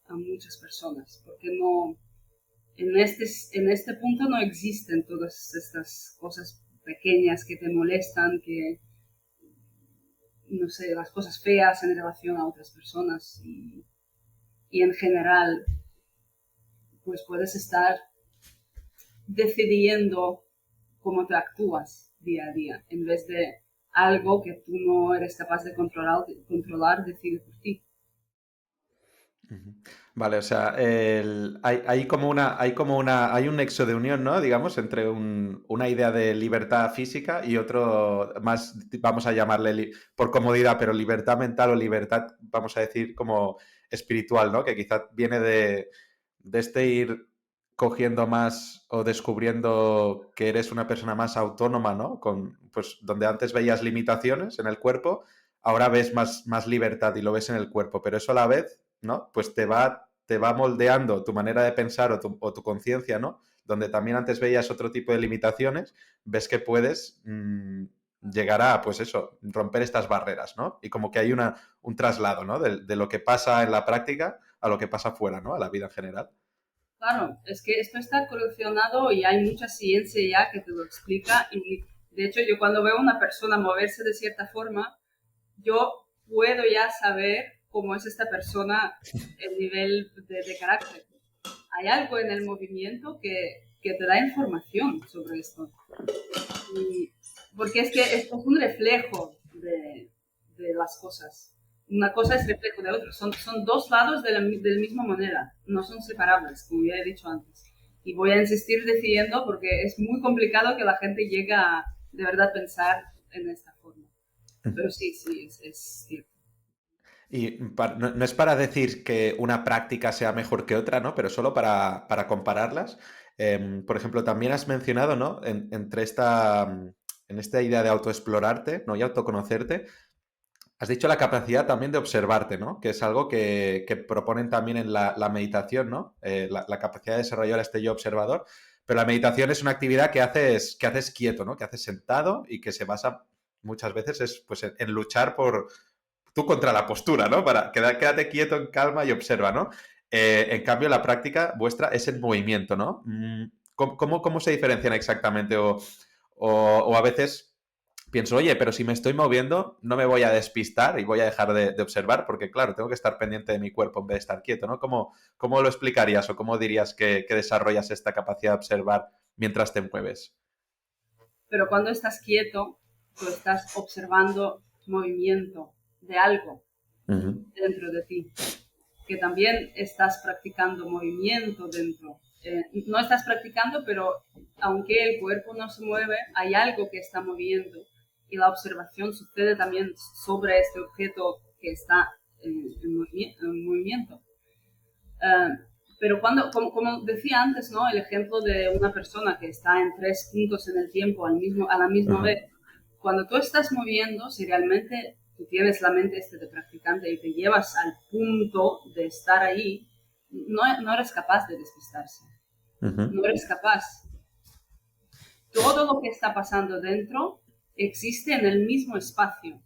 a muchas personas, porque no, en este punto no existen todas estas cosas pequeñas que te molestan, que, no sé, las cosas feas en relación a otras personas y en general, pues puedes estar decidiendo cómo te actúas día a día, en vez de algo que tú no eres capaz de controlar decide por ti. Vale, o sea, hay un nexo de unión, ¿no? Digamos, entre una idea de libertad física y otro más, vamos a llamarle por comodidad, pero libertad mental o libertad, vamos a decir, como espiritual, ¿no? Que quizás viene de este ir cogiendo más o descubriendo que eres una persona más autónoma, ¿no? Pues donde antes veías limitaciones en el cuerpo, ahora ves más libertad y lo ves en el cuerpo, pero eso a la vez, ¿no? Pues te va moldeando tu manera de pensar o tu conciencia, ¿no? Donde también antes veías otro tipo de limitaciones, ves que puedes llegar a, pues eso, romper estas barreras, ¿no? Y como que hay un traslado, ¿no? De lo que pasa en la práctica a lo que pasa fuera, ¿no? A la vida en general. Claro, es que esto está coleccionado y hay mucha ciencia ya que te lo explica y de hecho yo cuando veo a una persona moverse de cierta forma, yo puedo ya saber cómo es esta persona, el nivel de carácter. Hay algo en el movimiento que te da información sobre esto. Y, porque es que esto es un reflejo de las cosas. Una cosa es reflejo de otra. Son dos lados de la misma moneda. No son separables, como ya he dicho antes. Y voy a insistir diciendo porque es muy complicado que la gente llegue a de verdad pensar en esta forma. Pero sí, es cierto. Y no es para decir que una práctica sea mejor que otra, ¿no? Pero solo para compararlas. Por ejemplo, también has mencionado, ¿no? En esta idea de autoexplorarte, ¿no? Y autoconocerte, Has dicho la capacidad también de observarte, ¿no? Que es algo que proponen también en la meditación, ¿no? La capacidad de desarrollar este yo observador. Pero la meditación es una actividad que haces quieto, ¿no? Que haces sentado y que se basa muchas veces es, pues, en luchar por tú contra la postura, ¿no? Para quédate quieto en calma y observa, ¿no? En cambio, la práctica vuestra es en movimiento, ¿no? ¿Cómo se diferencian exactamente? O a veces pienso, oye, pero si me estoy moviendo, no me voy a despistar y voy a dejar de observar, porque claro, tengo que estar pendiente de mi cuerpo en vez de estar quieto, ¿no? ¿Cómo lo explicarías o cómo dirías que desarrollas esta capacidad de observar mientras te mueves? Pero cuando estás quieto, tú estás observando movimiento de algo Ujú. dentro de ti, que también estás practicando movimiento dentro. No estás practicando, pero aunque el cuerpo no se mueve, hay algo que está moviendo y la observación sucede también sobre este objeto que está en movimiento. Eh, pero como decía antes, ¿no? El ejemplo de una persona que está en tres puntos en el tiempo a la misma Ujú. vez, cuando tú estás moviendo, si realmente tú tienes la mente de practicante y te llevas al punto de estar ahí, no eres capaz de despistarse, Ujú. no eres capaz. Todo lo que está pasando dentro existe en el mismo espacio.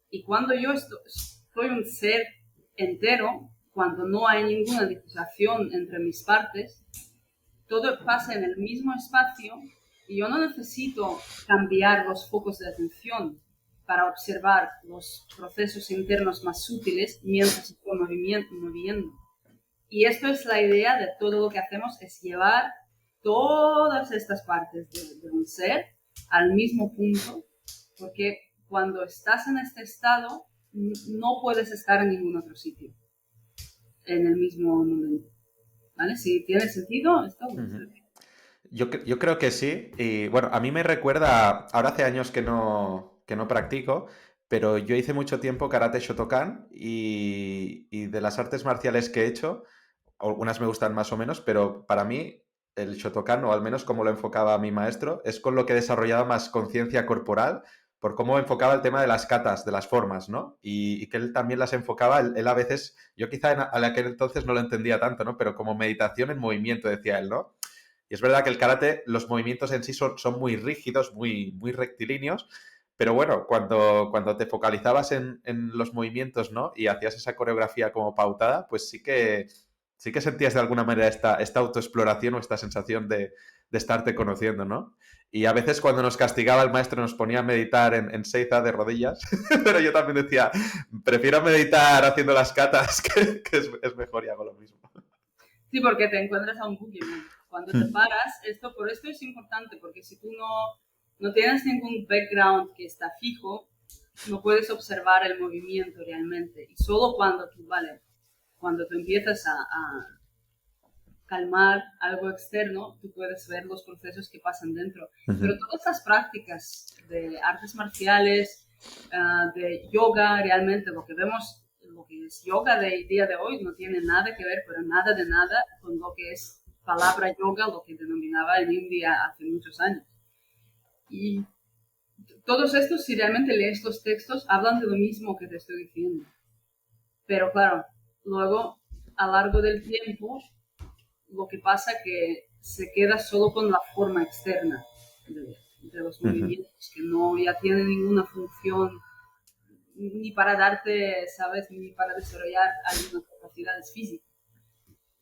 Y cuando yo soy un ser entero, cuando no hay ninguna disociación entre mis partes, todo pasa en el mismo espacio y yo no necesito cambiar los focos de atención para observar los procesos internos más sutiles mientras estoy moviendo. Y esto es la idea de todo lo que hacemos, es llevar todas estas partes de un ser al mismo punto, porque cuando estás en este estado no puedes estar en ningún otro sitio en el mismo momento. ¿Vale? Si tiene sentido, esto. Ujú. Yo creo que sí. Y bueno, a mí me recuerda, ahora hace años que no practico, pero yo hice mucho tiempo karate Shotokan y de las artes marciales que he hecho, algunas me gustan más o menos, pero para mí el Shotokan, o al menos como lo enfocaba mi maestro, es con lo que he desarrollado más conciencia corporal por cómo enfocaba el tema de las katas, de las formas, ¿no? Y que él también las enfocaba, él a veces, yo quizá a aquel entonces no lo entendía tanto, ¿no? Pero como meditación en movimiento, decía él, ¿no? Y es verdad que el karate, los movimientos en sí son muy rígidos, muy rectilíneos, pero bueno, cuando te focalizabas en los movimientos, ¿no? Y hacías esa coreografía como pautada, pues sí que sentías de alguna manera esta autoexploración o esta sensación de estarte conociendo, ¿no? Y a veces cuando nos castigaba el maestro nos ponía a meditar en seiza de rodillas, pero yo también decía, prefiero meditar haciendo las catas, que es mejor y hago lo mismo. Sí, porque te encuentras a un Pokémon. Cuando te paras, por esto es importante, porque si tú no tienes ningún background que está fijo, no puedes observar el movimiento realmente. Y solo cuando tú empiezas a calmar algo externo, tú puedes ver los procesos que pasan dentro. Pero Ujú. todas estas prácticas de artes marciales, de yoga, realmente lo que vemos, lo que es yoga del día de hoy, no tiene nada que ver, pero nada de nada, con lo que es palabra yoga, lo que denominaba en India hace muchos años. Y todos estos, si realmente lees los textos, hablan de lo mismo que te estoy diciendo. Pero claro, luego, a lo largo del tiempo, lo que pasa que se queda solo con la forma externa de los Ujú. movimientos, que no ya tiene ninguna función ni para darte, ¿sabes? Ni para desarrollar algunas capacidades físicas,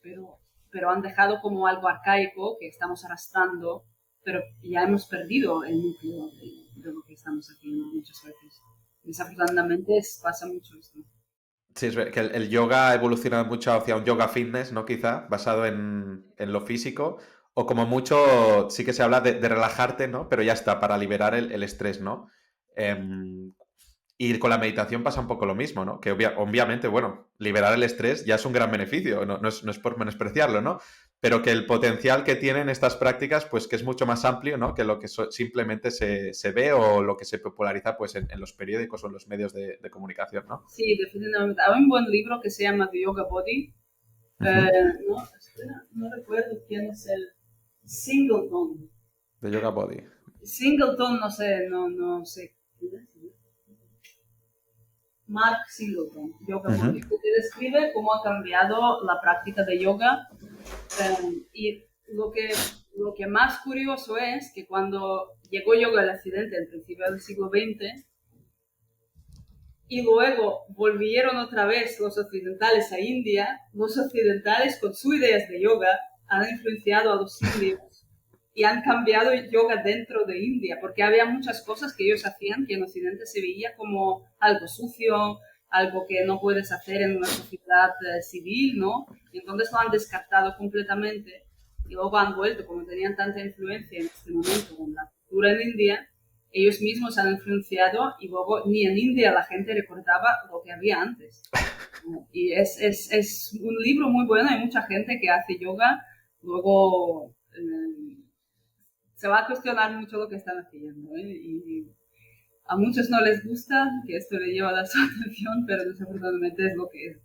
pero, pero han dejado como algo arcaico que estamos arrastrando, pero ya hemos perdido el núcleo de lo que estamos haciendo muchas veces. Desafortunadamente pasa mucho esto. Sí, es verdad que el yoga ha evolucionado mucho hacia un yoga fitness, ¿no? Quizá, basado en lo físico. O como mucho, sí que se habla de relajarte, ¿no? Pero ya está, para liberar el estrés, ¿no? Em, y con la meditación pasa un poco lo mismo, ¿no? Que obviamente, bueno, liberar el estrés ya es un gran beneficio, no es por menospreciarlo, ¿no? Pero que el potencial que tienen estas prácticas, pues que es mucho más amplio, ¿no? Que lo que simplemente se ve o lo que se populariza, pues en los periódicos o en los medios de comunicación, ¿no? Sí, definitivamente. Hay un buen libro que se llama The Yoga Body. Ujú. No, espera, no recuerdo quién es el Singleton. De Yoga Body. Singleton, no sé, no sé. Mark Singleton, Yoga Ujú. Body, que te describe cómo ha cambiado la práctica de yoga. Y lo que más curioso es que cuando llegó yoga al occidente al principio del siglo XX y luego volvieron otra vez los occidentales a India, los occidentales con sus ideas de yoga han influenciado a los indios y han cambiado el yoga dentro de India, porque había muchas cosas que ellos hacían que en Occidente se veía como algo sucio, algo que no puedes hacer en una sociedad civil, ¿no? Y entonces lo han descartado completamente y luego han vuelto, como tenían tanta influencia en este momento con la cultura en India, ellos mismos han influenciado y luego ni en India la gente recordaba lo que había antes. Y es un libro muy bueno, hay mucha gente que hace yoga, luego se va a cuestionar mucho lo que están haciendo, ¿eh? Y a muchos no les gusta que esto le lleva a dar su atención, pero desafortunadamente es lo que hay.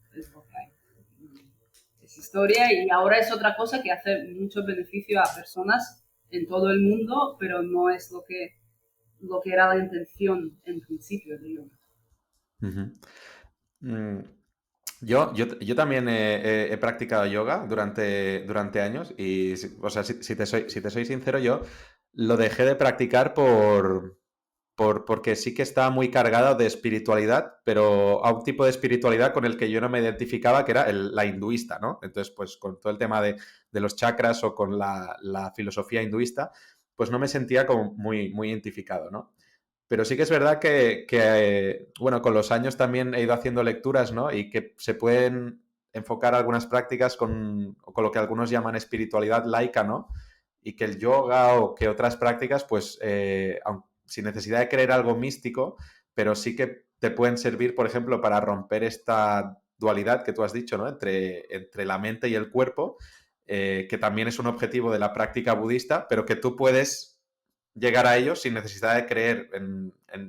Es historia y ahora es otra cosa que hace mucho beneficio a personas en todo el mundo, pero no es lo que era la intención en principio de yoga. Ujú. Mm, yo también he practicado yoga durante años y, o sea, si te soy sincero, yo lo dejé de practicar porque sí que está muy cargado de espiritualidad, pero a un tipo de espiritualidad con el que yo no me identificaba, que era la hinduista, ¿no? Entonces, pues con todo el tema de los chakras o con la filosofía hinduista, pues no me sentía como muy identificado, ¿no? Pero sí que es verdad bueno, con los años también he ido haciendo lecturas, ¿no? Y que se pueden enfocar algunas prácticas con lo que algunos llaman espiritualidad laica, ¿no? Y que el yoga o que otras prácticas, pues, sin necesidad de creer algo místico, pero sí que te pueden servir, por ejemplo, para romper esta dualidad que tú has dicho, ¿no? Entre la mente y el cuerpo, que también es un objetivo de la práctica budista, pero que tú puedes llegar a ellos sin necesidad de creer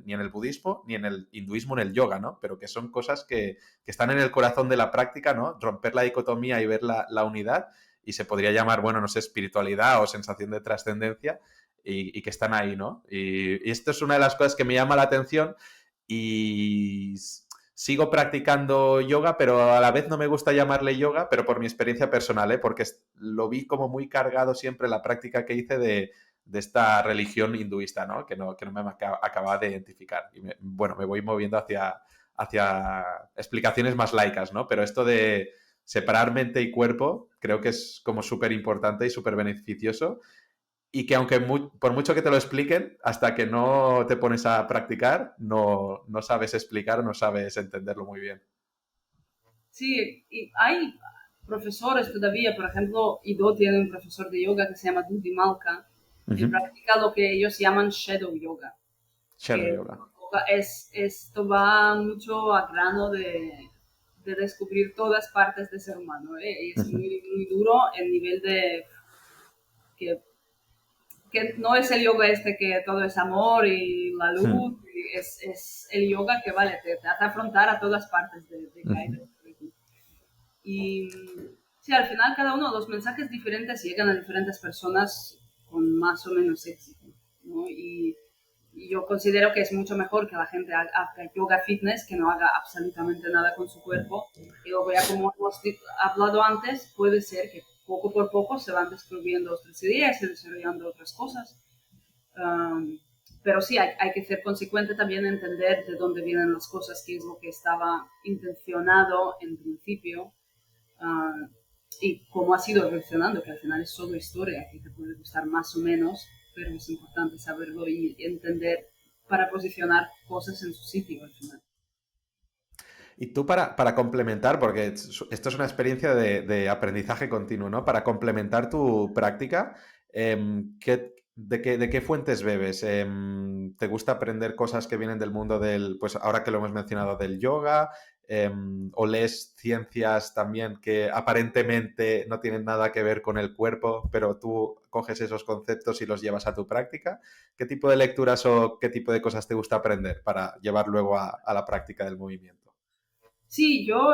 ni en el budismo, ni en el hinduismo, en el yoga, ¿no? Pero que son cosas que están en el corazón de la práctica, ¿no? Romper la dicotomía y ver la unidad, y se podría llamar, bueno, no sé, espiritualidad o sensación de trascendencia, y que están ahí, ¿no? Y esto es una de las cosas que me llama la atención y sigo practicando yoga, pero a la vez no me gusta llamarle yoga, pero por mi experiencia personal, ¿eh? Porque lo vi como muy cargado siempre la práctica que hice de esta religión hinduista, ¿no? Que no me acababa de identificar. Y bueno, me voy moviendo hacia explicaciones más laicas, ¿no? Pero esto de separar mente y cuerpo creo que es como súper importante y súper beneficioso, y que aunque por mucho que te lo expliquen, hasta que no te pones a practicar, no sabes explicar, no sabes entenderlo muy bien. Sí, y hay profesores todavía, por ejemplo, Ido tiene un profesor de yoga que se llama Dudi Malka, él Ujú. practica lo que ellos llaman Shadow Yoga, Shadow que yoga. esto va mucho a grano de descubrir todas partes del ser humano, ¿eh? Y es Ujú. muy duro el nivel de que, que no es el yoga este que todo es amor y la Ujú. luz, es el yoga que vale, te hace afrontar a todas partes de caer. Ujú. Y sí, al final cada uno de los mensajes diferentes llegan a diferentes personas con más o menos éxito, ¿no? Y yo considero que es mucho mejor que la gente haga yoga fitness que no haga absolutamente nada con su cuerpo. Y luego ya como hemos hablado antes, puede ser que poco por poco se van descubriendo otras ideas, se desarrollando otras cosas. Um, pero sí, hay que ser consecuente también, entender de dónde vienen las cosas, qué es lo que estaba intencionado en principio, uh, y cómo ha sido evolucionando, que al final es solo historia, que te puede gustar más o menos, pero es importante saberlo y entender para posicionar cosas en su sitio al final. Y tú para complementar, porque esto es una experiencia de aprendizaje continuo, ¿no? Para complementar tu práctica, ¿de qué fuentes bebes? ¿Te gusta aprender cosas que vienen del mundo pues ahora que lo hemos mencionado, del yoga? ¿O lees ciencias también que aparentemente no tienen nada que ver con el cuerpo, pero tú coges esos conceptos y los llevas a tu práctica? ¿Qué tipo de lecturas o qué tipo de cosas te gusta aprender para llevar luego a la práctica del movimiento? Sí, yo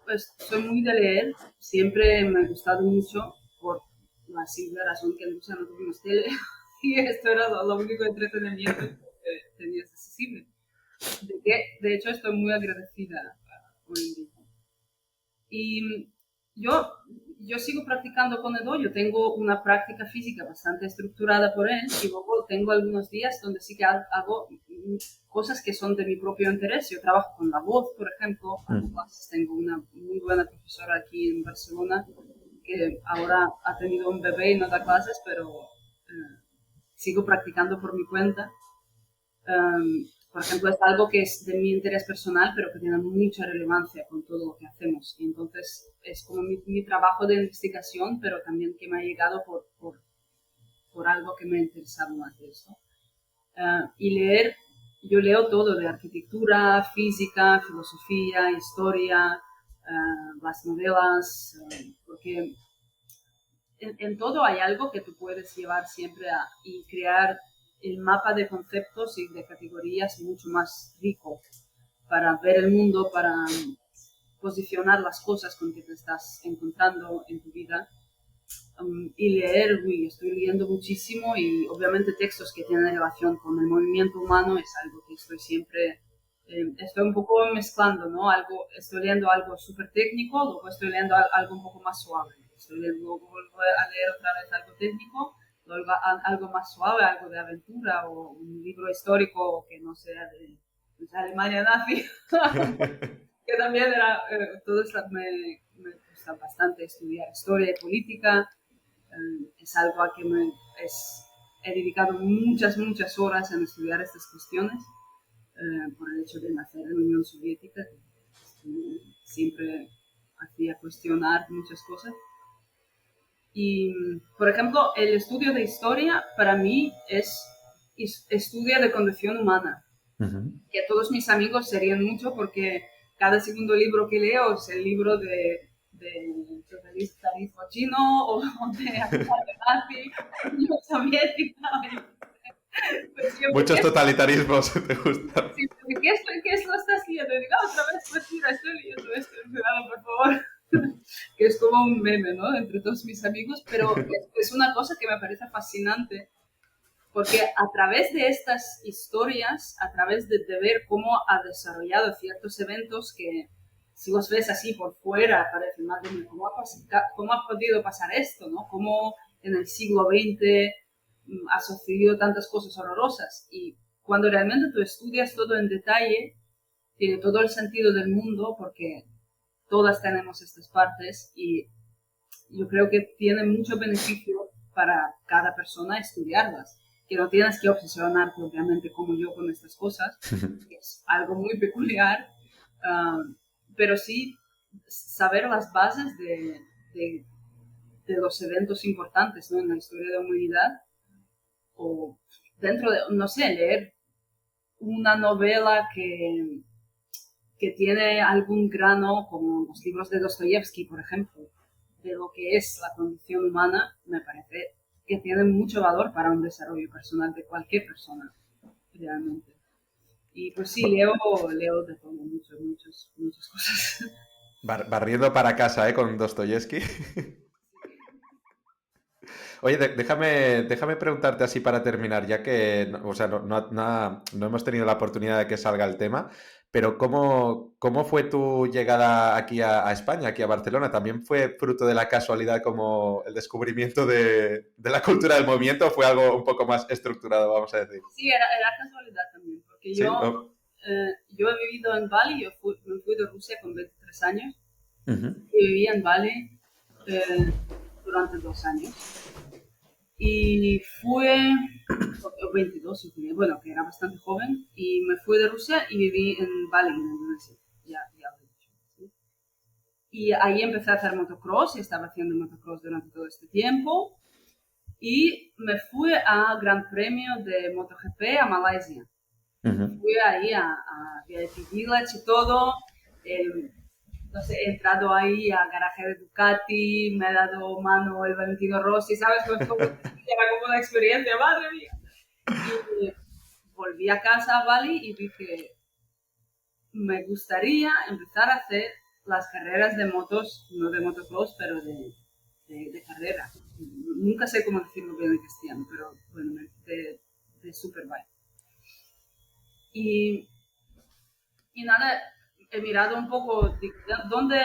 pues soy muy de leer, siempre me ha gustado mucho por la simple razón que no tuvimos tele y esto era lo único entretenimiento que tenías accesible. De hecho, estoy muy agradecida hoy en día. Y yo, yo sigo practicando con el dojo. Tengo una práctica física bastante estructurada por él y luego tengo algunos días donde sí que hago cosas que son de mi propio interés. Yo trabajo con la voz, por ejemplo, hago clases. Tengo una muy buena profesora aquí en Barcelona que ahora ha tenido un bebé y no da clases, pero sigo practicando por mi cuenta. Por ejemplo, es algo que es de mi interés personal, pero que tiene mucha relevancia con todo lo que hacemos. Y entonces es como mi trabajo de investigación, pero también que me ha llegado por algo que me ha interesado más de esto. Y leer, yo leo todo de arquitectura, física, filosofía, historia, las novelas, porque en todo hay algo que tú puedes llevar siempre y crear el mapa de conceptos y de categorías mucho más rico para ver el mundo, para posicionar las cosas con que te estás encontrando en tu vida. Y leer, estoy leyendo muchísimo y obviamente textos que tienen relación con el movimiento humano es algo que estoy siempre, estoy un poco mezclando, ¿no? Estoy leyendo algo súper técnico, luego estoy leyendo algo un poco más suave. Luego vuelvo a leer otra vez algo técnico, luego algo más suave, algo de aventura o un libro histórico que no sea de Alemania nazi, que también era, todo esto me gusta bastante estudiar historia y política. Es algo a que he dedicado muchas horas en estudiar estas cuestiones por el hecho de nacer en la Unión Soviética, que siempre hacía cuestionar muchas cosas. Y, por ejemplo, el estudio de historia para mí es estudio de condición humana, que todos mis amigos se ríen mucho porque cada segundo libro que leo es el libro de totalitarismo chino o de nazi, Unión Soviética. Pues siempre, Muchos totalitarismos te gustan. ¿qué es lo estás leyendo? Y digo, otra vez, pues mira, estoy leyendo esto, cuidado, por favor. Que es como un meme, ¿no? Entre todos mis amigos, pero es una cosa que me parece fascinante porque a través de estas historias, a través de ver cómo ha desarrollado ciertos eventos que si vos ves así por fuera, parece más de cómo ha podido pasar esto, ¿no? Cómo en el siglo XX ha sucedido tantas cosas horrorosas. Y cuando realmente tú estudias todo en detalle, tiene todo el sentido del mundo porque todas tenemos estas partes y yo creo que tiene mucho beneficio para cada persona estudiarlas. Que no tienes que obsesionarte, obviamente, como yo con estas cosas, que es algo muy peculiar, pero sí saber las bases de los eventos importantes, ¿no? En la historia de la humanidad, o dentro de, no sé, leer una novela que tiene algún grano, como los libros de Dostoyevsky, por ejemplo, de lo que es la condición humana, me parece que tiene mucho valor para un desarrollo personal de cualquier persona, realmente. Y pues sí, leo de todo, muchas cosas. Barriendo para casa, ¿eh? Con Dostoyevsky. Oye, déjame preguntarte así para terminar, ya que, o sea, no hemos tenido la oportunidad de que salga el tema, pero ¿cómo fue tu llegada aquí a España, aquí a Barcelona? ¿También fue fruto de la casualidad como el descubrimiento de la cultura del movimiento o fue algo un poco más estructurado, vamos a decir? Sí, era casualidad también, porque Sí. Oh. yo he vivido en Bali, me fui de Rusia con 23 años Ujú. y viví en Bali eh, durante 2 años. Y fue 22, bueno, que era bastante joven, y me fui de Rusia y viví en Bali, en Indonesia, ya lo he dicho. ¿Sí? Y ahí empecé a hacer motocross, y estaba haciendo motocross durante todo este tiempo, y me fui al Gran Premio de MotoGP a Malasia. Ujú. Fui ahí a VIP Village y todo, eh, no sé, he entrado ahí a garaje de Ducati, me ha dado mano el Valentino Rossi, ¿sabes? Pues como, era como una experiencia, madre mía. Y volví a casa a Bali y dije, me gustaría empezar a hacer las carreras de motos, no de motocross, pero de carrera. Nunca sé cómo decirlo bien en castellano, pero bueno, de superbike. Y Y nada, he mirado un poco dónde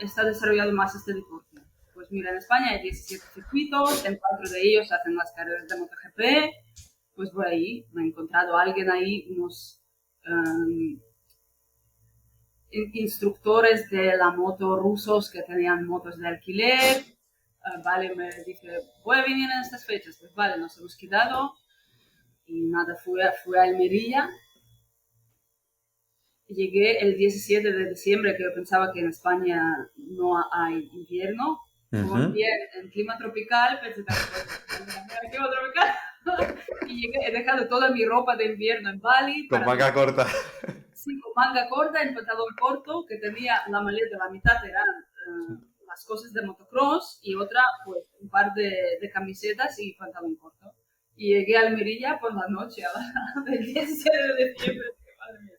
está desarrollado más este deporte. Pues mira, en España hay 17 circuitos, en 4 de ellos hacen las carreras de MotoGP. Pues por ahí me he encontrado a alguien ahí, unos um, instructores de la moto rusos que tenían motos de alquiler. Vale, me dice, voy a venir en estas fechas. Pues vale, nos hemos quedado y nada, fui a Almería. Llegué el 17 de diciembre, que yo pensaba que en España no hay invierno. Como Ujú. en clima tropical, pensé también, en clima tropical. Y llegué, he dejado toda mi ropa de invierno en Bali Con para manga corta. sí, con manga corta, en pantalón corto, que tenía la maleta, la mitad eran las cosas de motocross y otra, pues, un par de camisetas y pantalón corto. Y llegué a Almería por la noche, del 17 de diciembre. Madre mía.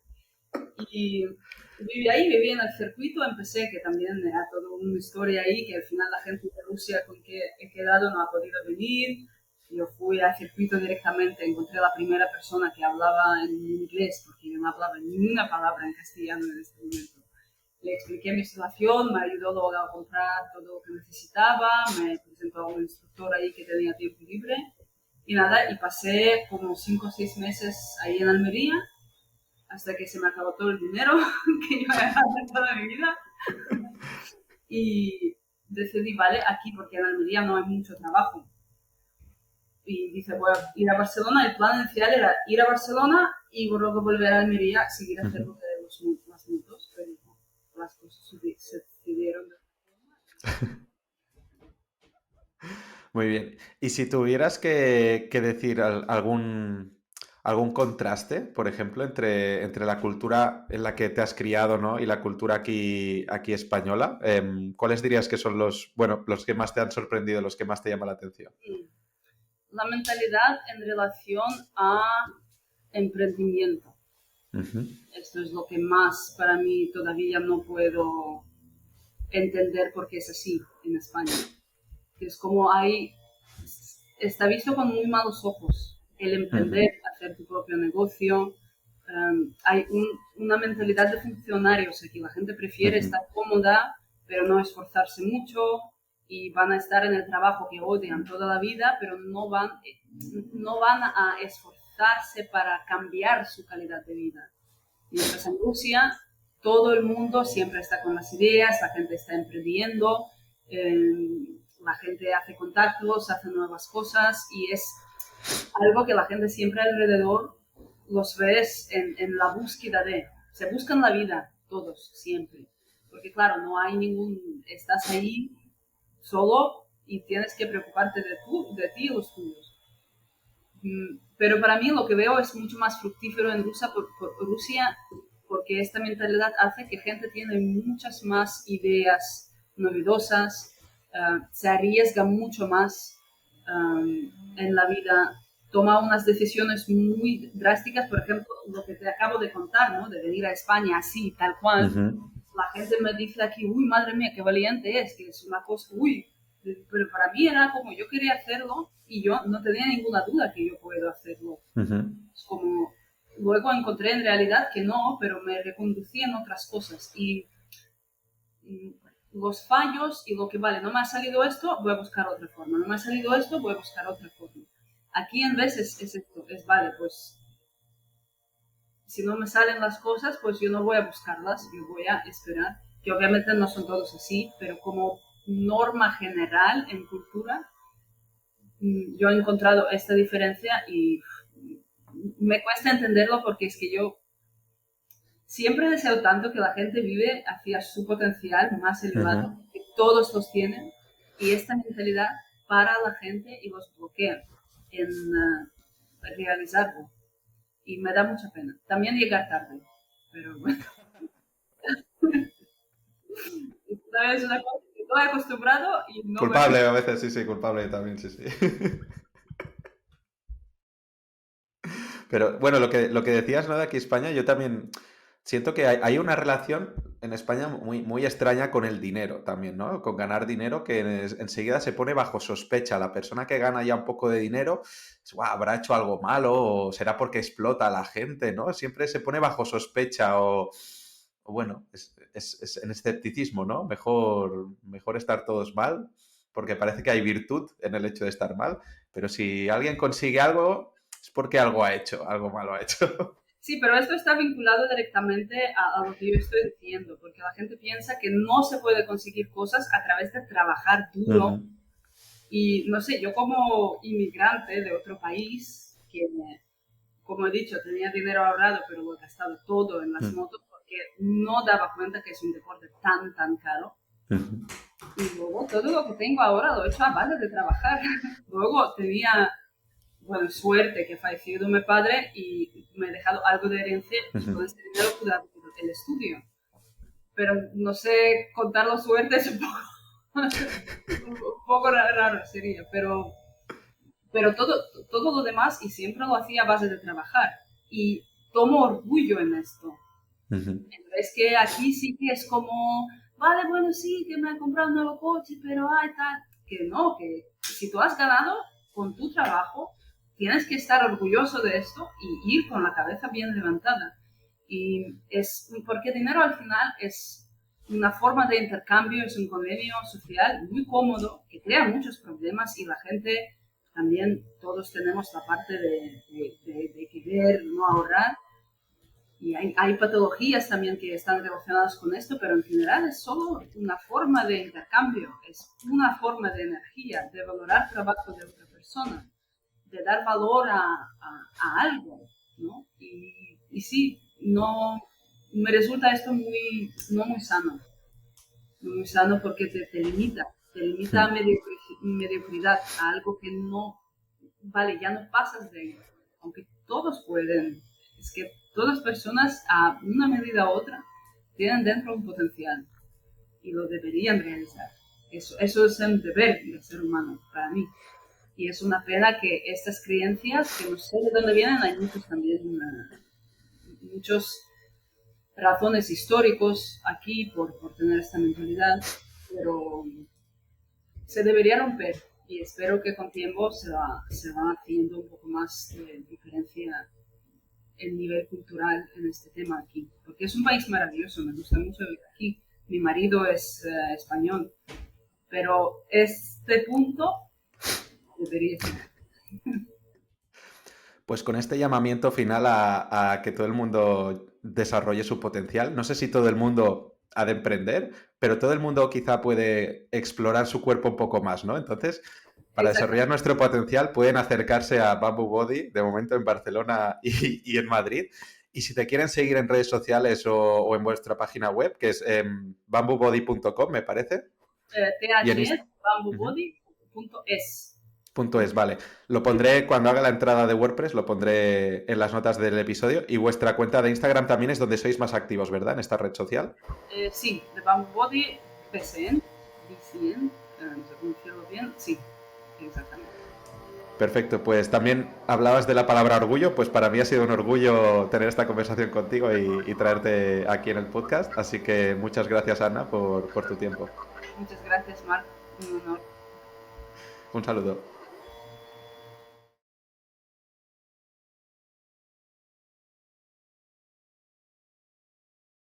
Y viví en el circuito, empecé, que también era toda una historia ahí, que al final la gente de Rusia con que he quedado no ha podido venir. Yo fui al circuito directamente, encontré a la primera persona que hablaba en inglés, porque yo no hablaba ni una palabra en castellano en este momento. Le expliqué mi situación, me ayudó luego a comprar todo lo que necesitaba, me presentó a un instructor ahí que tenía tiempo libre. Y nada, y pasé como 5 o 6 meses ahí en Almería, hasta que se me acabó todo el dinero que yo había gastado toda mi vida. Y decidí, vale, aquí, porque en Almería no hay mucho trabajo. Y dice, voy a ir a Barcelona. El plan inicial era ir a Barcelona y luego volver a Almería, seguir haciendo de las motos, pero las cosas se decidieron de Muy bien. Y si tuvieras que decir algún contraste, por ejemplo, entre la cultura en la que te has criado, ¿no? Y la cultura aquí española, ¿cuáles dirías que son los que más te han sorprendido, los que más te llaman la atención? la mentalidad en relación a emprendimiento. Ujú, Esto es lo que más para mí todavía no puedo entender por qué es así en España. Es como está visto con muy malos ojos el ujú, emprender, hacer tu propio negocio. Hay una mentalidad de funcionarios aquí. La gente prefiere ujú, estar cómoda, pero no esforzarse mucho y van a estar en el trabajo que odian toda la vida, pero no van a esforzarse para cambiar su calidad de vida. Mientras en Rusia todo el mundo siempre está con las ideas, la gente está emprendiendo, la gente hace contactos, hace nuevas cosas y es algo que la gente siempre alrededor los ves en la búsqueda de, se buscan la vida todos, siempre. Porque claro, no hay estás ahí solo y tienes que preocuparte de ti y los tuyos. Pero para mí lo que veo es mucho más fructífero en Rusia porque esta mentalidad hace que gente tiene muchas más ideas novedosas, se arriesga mucho más en la vida, toma unas decisiones muy drásticas, por ejemplo, lo que te acabo de contar, ¿no? De venir a España así, tal cual. ujú, La gente me dice aquí, uy, madre mía, qué valiente es, que es una cosa, uy, pero para mí era como yo quería hacerlo y yo no tenía ninguna duda que yo puedo hacerlo. ujú, Es como, luego encontré en realidad que no, pero me reconducía en otras cosas y los fallos y lo que vale, no me ha salido esto, voy a buscar otra forma, no me ha salido esto, voy a buscar otra forma. Aquí en vez es esto, es vale, pues si no me salen las cosas, pues yo no voy a buscarlas, yo voy a esperar, que obviamente no son todos así, pero como norma general en cultura, yo he encontrado esta diferencia y me cuesta entenderlo porque es que yo siempre deseo tanto que la gente vive hacia su potencial más elevado, ujú. que todos los tienen, y esta mentalidad para a la gente y los bloquea en realizarlo. Y me da mucha pena. También llegar tarde, pero bueno, es una cosa que estoy acostumbrado y no me Culpable gusta. a veces, sí, sí, culpable también, sí, sí. Pero bueno, lo que decías, ¿no? De aquí España, yo también Siento que hay una relación en España muy extraña con el dinero también, ¿no? Con ganar dinero que enseguida se pone bajo sospecha. La persona que gana ya un poco de dinero, "Guau, habrá hecho algo malo o será porque explota a la gente, ¿no? Siempre se pone bajo sospecha o bueno, es en escepticismo, ¿no? Mejor estar todos mal, porque parece que hay virtud en el hecho de estar mal, pero si alguien consigue algo, es porque algo ha hecho, algo malo ha hecho. Sí, pero esto está vinculado directamente a lo que yo estoy diciendo, porque la gente piensa que no se puede conseguir cosas a través de trabajar duro. Ujú, Y no sé, yo como inmigrante de otro país, que como he dicho, tenía dinero ahorrado, pero lo he gastado todo en las ujú, motos porque no daba cuenta que es un deporte tan caro. ujú. Y luego todo lo que tengo ahora lo he hecho a base de trabajar. Luego tenía, bueno, suerte que ha fallecido mi padre y me he dejado algo de herencia y con Ujú. ese dinero pude abrir el estudio. Pero no sé, contarlo suerte es un poco, un poco raro sería, pero todo lo demás y siempre lo hacía a base de trabajar. Y tomo orgullo en esto. Ujú. Es que aquí sí que es como, vale, bueno, sí, que me he comprado un nuevo coche, pero ay, tal. Que no, que si tú has ganado con tu trabajo, tienes que estar orgulloso de esto y ir con la cabeza bien levantada. Y es, porque dinero al final es una forma de intercambio, es un convenio social muy cómodo que crea muchos problemas y la gente también, todos tenemos la parte de querer no ahorrar y hay patologías también que están relacionadas con esto, pero en general es solo una forma de intercambio, es una forma de energía, de valorar el trabajo de otra persona, de dar valor a algo, ¿no? Y sí, no, me resulta esto no muy sano, no muy sano porque te limita a Ujú. mediocridad, a algo que no, vale, ya no pasas de ello, aunque todos pueden, es que todas las personas a una medida u otra tienen dentro un potencial y lo deberían realizar. Eso es un deber del ser humano para mí. Y es una pena que estas creencias, que no sé de dónde vienen, hay muchos también, muchos razones históricos aquí por tener esta mentalidad, pero se debería romper y espero que con tiempo se va haciendo un poco más de diferencia el nivel cultural en este tema aquí, porque es un país maravilloso, me gusta mucho vivir aquí. Mi marido es español, pero este punto debería ser. Pues con este llamamiento final a que todo el mundo desarrolle su potencial, no sé si todo el mundo ha de emprender, pero todo el mundo quizá puede explorar su cuerpo un poco más, ¿no? Entonces, para desarrollar Exactamente. nuestro potencial, pueden acercarse a Bamboo Body, de momento en Barcelona y en Madrid. Y si te quieren seguir en redes sociales o en vuestra página web, que es bamboobody.com, me parece, y en TH Inst- Ujú. bambubody.es. Punto es, vale. Lo pondré cuando haga la entrada de WordPress, lo pondré en las notas del episodio. Y vuestra cuenta de Instagram también es donde sois más activos, ¿verdad? En esta red social. Sí, de Bamboo Body BCN, BCN, no sé pronunciarlo bien, sí, exactamente. Perfecto, pues también hablabas de la palabra orgullo, pues para mí ha sido un orgullo tener esta conversación contigo y traerte aquí en el podcast. Así que muchas gracias, Ana, por tu tiempo. Muchas gracias, Marc, un honor. Un saludo.